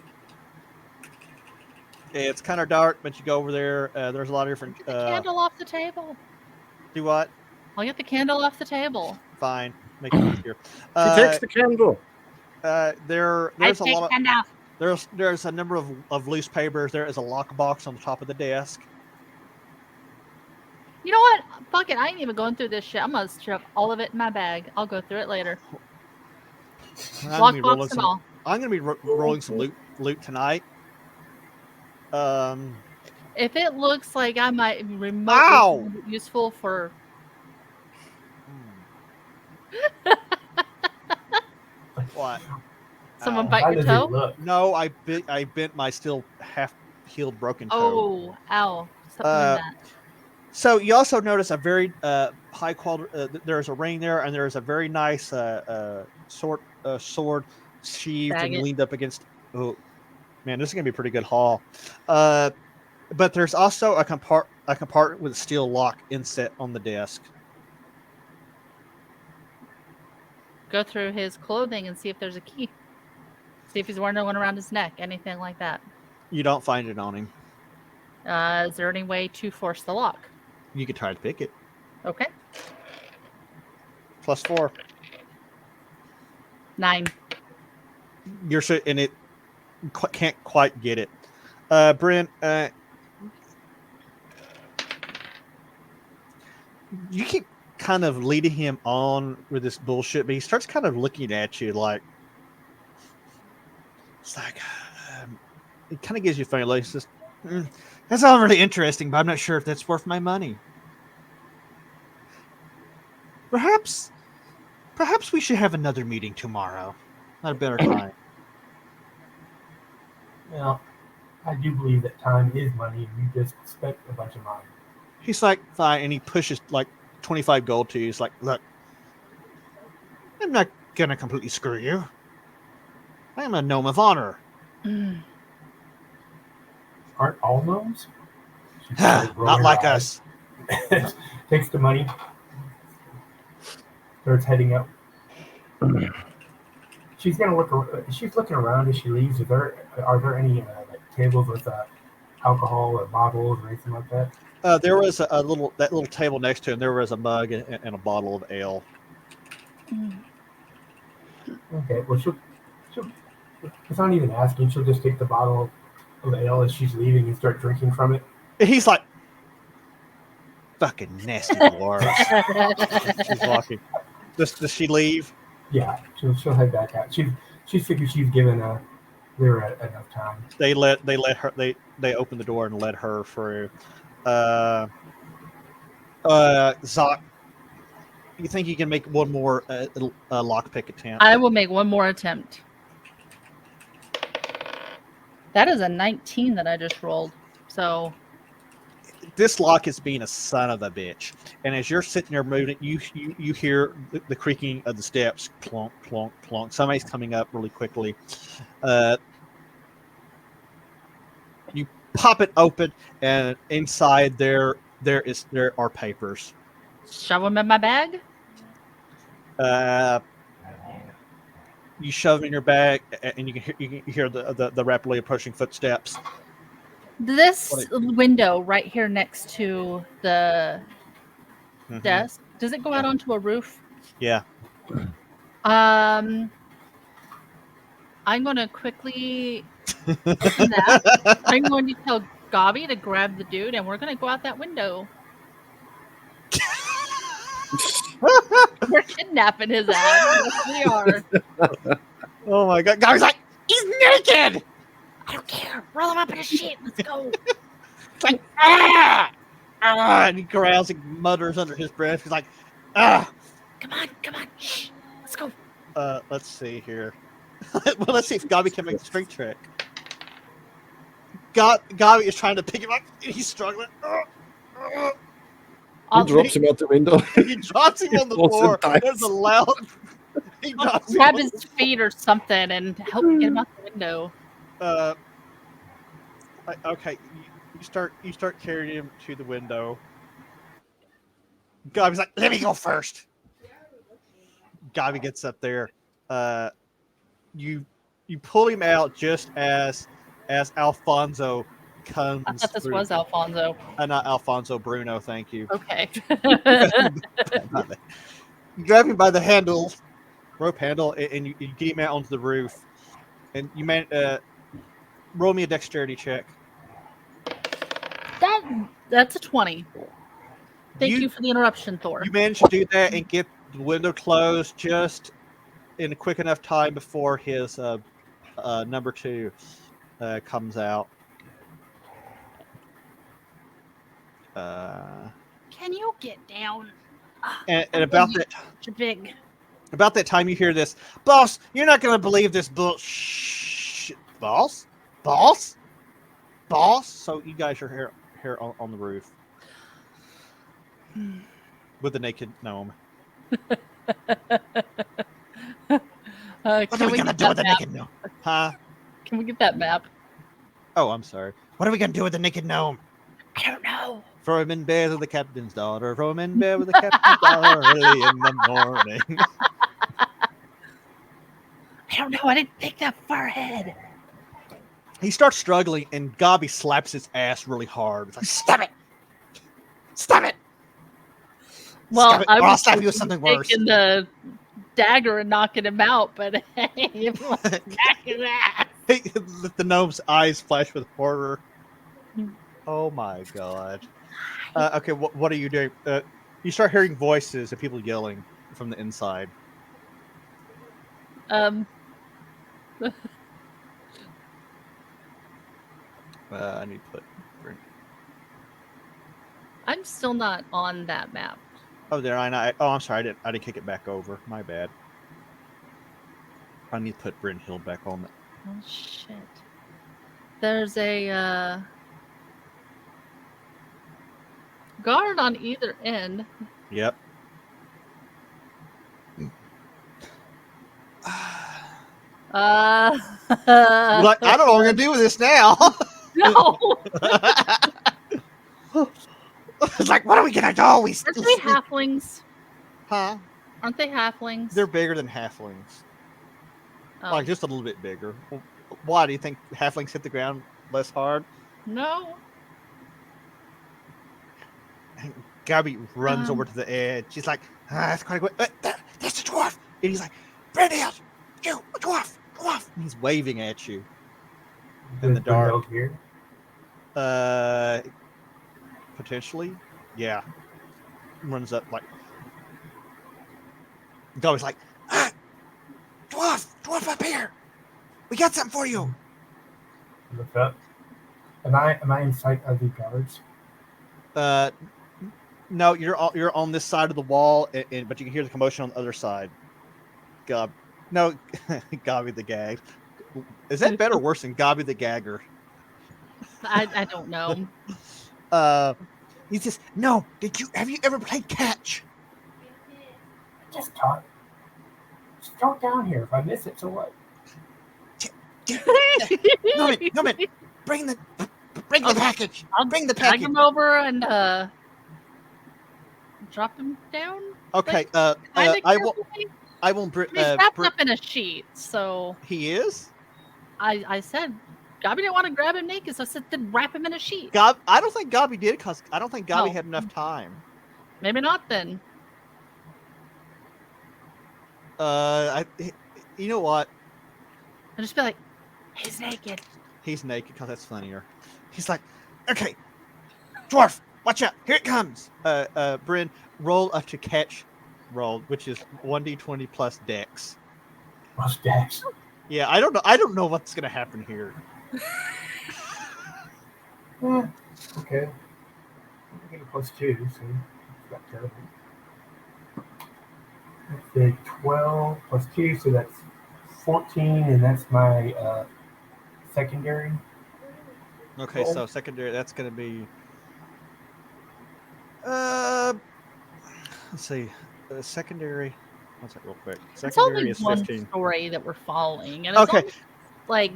A: It's kind of dark, but you go over there. There's a lot of different.
C: Get the candle off the table.
A: Do what?
C: I'll get the candle off the table.
A: Fine. Make it easier.
B: She takes the candle.
A: There's a lot of. There's a number of loose papers. There is a lockbox on the top of the desk.
C: You know what? Fuck it. I ain't even going through this shit. I'm gonna shove all of it in my bag. I'll go through it later. Lockbox and all.
A: I'm gonna be rolling some loot tonight.
C: If it looks like I might be remotely find it useful for.
A: What?
C: Someone
D: How
C: bite your
D: does it
C: toe?
D: look?
A: No, I bent my still half healed broken toe.
C: Oh, ow. Stop doing that.
A: So you also notice a very high quality. There's a ring there, and there's a very nice sword sheathed
C: Bag
A: and
C: it.
A: leaned up against. Oh, man, this is gonna be a pretty good haul. But there's also a compartment with a steel lock inset on the desk.
C: Go through his clothing and see if there's a key. See if he's wearing one around his neck, anything like that.
A: You don't find it on him.
C: Is there any way to force the lock?
A: You could try to pick it.
C: Okay.
A: +4.
C: 9.
A: You're so, and it can't quite get it. Brent, you keep kind of leading him on with this bullshit, but he starts kind of looking at you like it's like it kind of gives you a funny look. He says, "That's all really interesting, but I'm not sure if that's worth my money. Perhaps we should have another meeting tomorrow at a better time."
D: Well, I do believe that time is money, and you just spent a bunch of money.
A: He's like, fine, and he pushes like 25 gold to you. He's like, look, I'm not gonna completely screw you. I am a gnome of honor.
D: Aren't all gnomes? She
A: Not
D: rolling
A: like
D: her eyes.
A: us.
D: Takes the money. Starts heading up. She's gonna look. She's looking around as she leaves. Are there any like tables with alcohol or bottles or anything like that?
A: There was that little table next to him. There was a mug and a bottle of ale.
D: Okay. Well, she'll. It's not even asking. She'll just take the bottle of ale as she's leaving and start drinking from it.
A: He's like, fucking nasty dwarves. She's walking. Does she leave?
D: Yeah, she'll head back out. She figures she's given Lyra enough time.
A: They let her. They opened the door and let her through. Zoc, you think you can make one more lockpick attempt?
C: I will make one more attempt. That is a 19 that I just rolled. So
A: This lock is being a son of a bitch, and as you're sitting there moving, you hear the creaking of the steps, clonk, clonk, clonk. Somebody's coming up really quickly. You pop it open, and inside there are papers.
C: shove them in my bag.
A: You shove them in your bag, and you can hear the rapidly approaching footsteps.
C: This window right here next to the
A: Mhm.
C: desk, does it go out onto a roof?
A: Yeah.
C: I'm going to quickly open that. I'm going to tell Gobby to grab the dude, and we're going to go out that window. We're kidnapping his ass. Yes, we are.
A: Oh my god! Guy's like, he's naked.
C: I don't care. Roll him up in a sheet. Let's go.
A: It's like, ah, and he growls and mutters under his breath. He's like, ah.
C: Come on. Shh. Let's go.
A: Let's see here. Well, let's see if Gobby can make the strength check. Gobby is trying to pick him up. And he's struggling.
B: He drops him out the window.
A: He drops him on the
B: Falls and
A: floor.
B: dies.
A: There's a loud He
C: I'll
A: does.
C: grab his feet or something and help get him out the window.
A: Okay, you start carrying him to the window. Gobby's like, let me go first. Gobby gets up there. You pull him out just as Alfonso comes
C: I thought this
A: through.
C: was Alfonso.
A: Not Alfonso, Bruno, thank you.
C: Okay.
A: You grab him by the handle, rope handle, and you get him out onto the roof. And you roll me a dexterity check.
C: That's a 20. Thank you for the interruption, Thor.
A: You manage to do that and get the window closed just in a quick enough time before his number 2 comes out.
C: Can you get down?
A: And about that,
C: You're big.
A: about that time, you hear this, boss. You're not going to believe this bullshit, boss. So you guys are here on the roof with the naked gnome. What are we going to do with the naked gnome? Huh?
C: Can we get that map?
A: Oh, I'm sorry. What are we going to do with the naked gnome?
C: I don't know.
A: Throw him in bed with the captain's daughter. Throw him in bed with the captain's daughter early in the morning.
C: I don't know. I didn't think that far ahead.
A: He starts struggling, and Gobby slaps his ass really hard. It's like, stop it! Stop it!
C: Well,
A: Stop it,
C: I
A: or I'll
C: was
A: slap you with something worse.
C: taking the dagger and knocking him out, but hey, back his ass.
A: The gnome's eyes flash with horror. Oh my god. Okay, what are you doing? You start hearing voices of people yelling from the inside. I need to put.
C: I'm still not on that map.
A: Oh, there I'm sorry. I didn't kick it back over. My bad. I need to put Bryn Hill back on.
C: Oh shit. There's a guard on either end.
A: Yep. You're like, I don't know what I'm gonna do with this now.
C: No.
A: It's like, what are we gonna do?
C: Aren't they halflings?
A: Huh?
C: Aren't they halflings?
A: They're bigger than halflings.
C: Oh.
A: Like just a little bit bigger. Why do you think halflings hit the ground less hard?
C: No.
A: Gabby runs over to the edge. She's like, that's quite good. That's a dwarf. And he's like, Brandale, you, a dwarf, dwarf. And he's waving at you in the dark.
D: Here?
A: Potentially, yeah. Runs up like. Gabby's like, dwarf up here. We got something for you.
D: Look up. Am I in sight of the guards?
A: No, you're on this side of the wall, but you can hear the commotion on the other side. No, Gobby the Gag. Is that better or worse than Gobby the Gagger?
C: I don't know.
A: He says, no. Have you ever played catch?
D: Just talk. Just throw it down here. If I miss it, so what?
A: No, man. Bring the package. Bring the
C: Drag
A: package.
C: him over and drop him down.
A: Okay. I won't.
C: He's wrapped up in a sheet, so
A: he is.
C: I said, Gobby didn't want to grab him naked, so I said, then wrap him in a sheet.
A: I don't think Gobby did, because I don't think Gobby
C: Oh.
A: had enough time.
C: Maybe not then.
A: You know what?
C: I'll just be like, he's naked.
A: He's naked because that's funnier. He's like, okay, dwarf, watch out, here it comes. Bryn, roll up to catch roll, which is 1d20 plus dex.
D: Plus dex.
A: Yeah, I don't know what's gonna happen here.
D: Okay. I'm getting plus 2, so it's not terrible. That's a 12 plus 2, so that's 14, and that's my secondary.
A: Okay,
D: Roll.
A: so secondary, that's gonna be. Let's see, secondary. One sec, real quick.
C: It's
A: Secondary
C: only
A: is
C: one
A: 15.
C: story that we're following, and it's
A: Okay.
C: only, like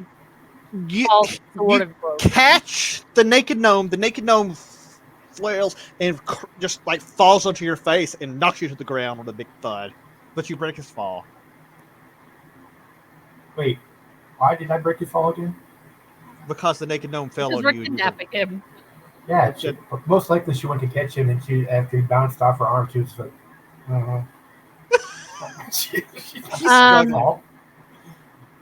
A: You,
C: all sort
A: you
C: of broken.
A: catch the naked gnome. The naked gnome flails and just like falls onto your face and knocks you to the ground with a big thud. But you break his fall.
D: Wait, why did I break his fall again?
A: Because the naked gnome fell
C: Because
A: on
C: we're
A: you.
C: kidnapping him.
D: Yeah, most likely she went to catch him, and she after he bounced off her arm, she was like, she's
C: Um,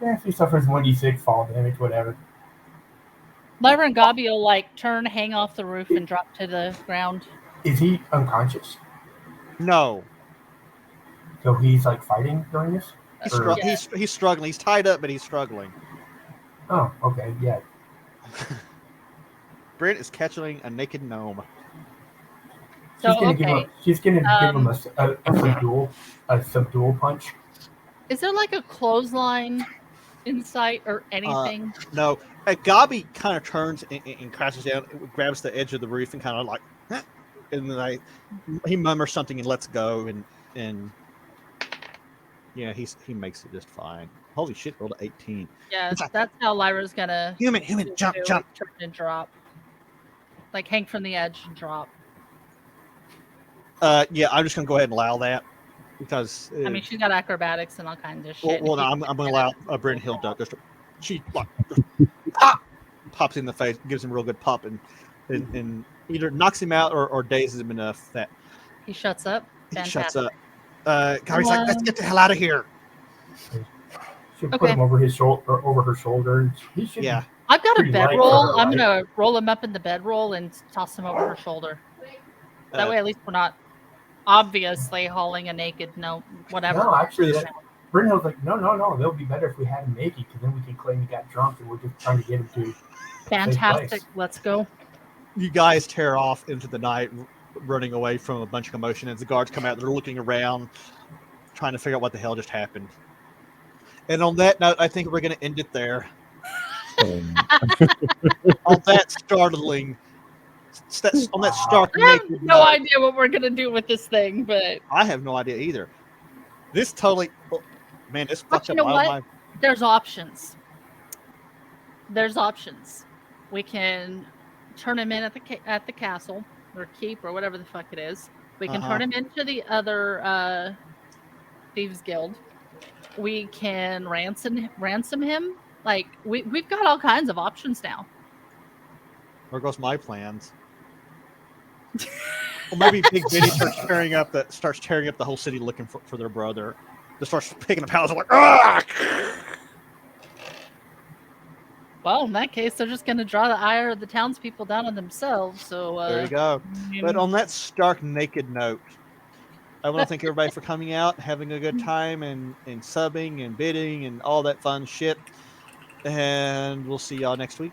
D: yeah, she suffers 1d6 fall damage, whatever.
C: Lyra and Gabi will like turn, hang off the roof, and drop to the ground.
D: Is he unconscious?
A: No.
D: So he's like fighting during this? Or-
A: He's struggling. He's tied up, but he's struggling.
D: Oh, okay, yeah.
A: Brent is catching a naked gnome.
C: So
D: She's gonna give him a subdual punch.
C: Is there like a clothesline in sight or anything?
A: No. Gabi kind of turns and crashes down, grabs the edge of the roof, and kind of like, and then he murmurs something and lets go, and yeah, he makes it just fine. Holy shit! Rolled an 18.
C: Yeah, that's how Lyra's gonna
A: Human, jump.
C: turn and drop, like hang from the edge and drop.
A: Yeah, I'm just gonna go ahead and allow that because
C: I mean, she's got acrobatics and all kinds of shit.
A: well, no, I'm gonna allow Brent Hill to just she like pops in the face, gives him a real good pop, and either knocks him out or dazes him enough that
C: he shuts up.
A: he shuts up. Gabi's like, let's get the hell out of here.
D: She'll put him over his shoulder or over her shoulder. And he should
A: Yeah.
C: I've got a
D: pretty
C: bedroll.
D: light for her,
C: I'm
D: right?
C: gonna roll him up in the bedroll and toss him over her shoulder. That way, at least we're not obviously hauling a naked whatever.
D: No, actually, Brynhild's like, no. They'll be better if we had him naked, because then we can claim he got drunk and we're just trying to get him to.
C: Fantastic. Let's go.
A: You guys tear off into the night, running away from a bunch of commotion. As the guards come out, they're looking around, trying to figure out what the hell just happened. And on that note, I think we're going to end it there. On that startling, on that stark
C: I have
A: naked
C: no
A: note,
C: idea what we're gonna do with this thing, but
A: I have no idea either. This totally, man, this
C: But
A: fucked
C: you
A: up
C: know
A: my
C: what?
A: life.
C: there's options. There's options. We can turn him in at the castle or keep or whatever the fuck it is. We can turn him into the other thieves guild. We can ransom him. Like we've got all kinds of options now.
A: There goes my plans. Or maybe Big Benny starts tearing up the whole city looking for their brother. Just starts picking up houses like, ah!
C: Well, in that case, they're just going to draw the ire of the townspeople down on themselves. So
A: There you go. But on that stark naked note, I want to thank everybody for coming out, having a good time, and subbing and bidding and all that fun shit. And we'll see y'all next week.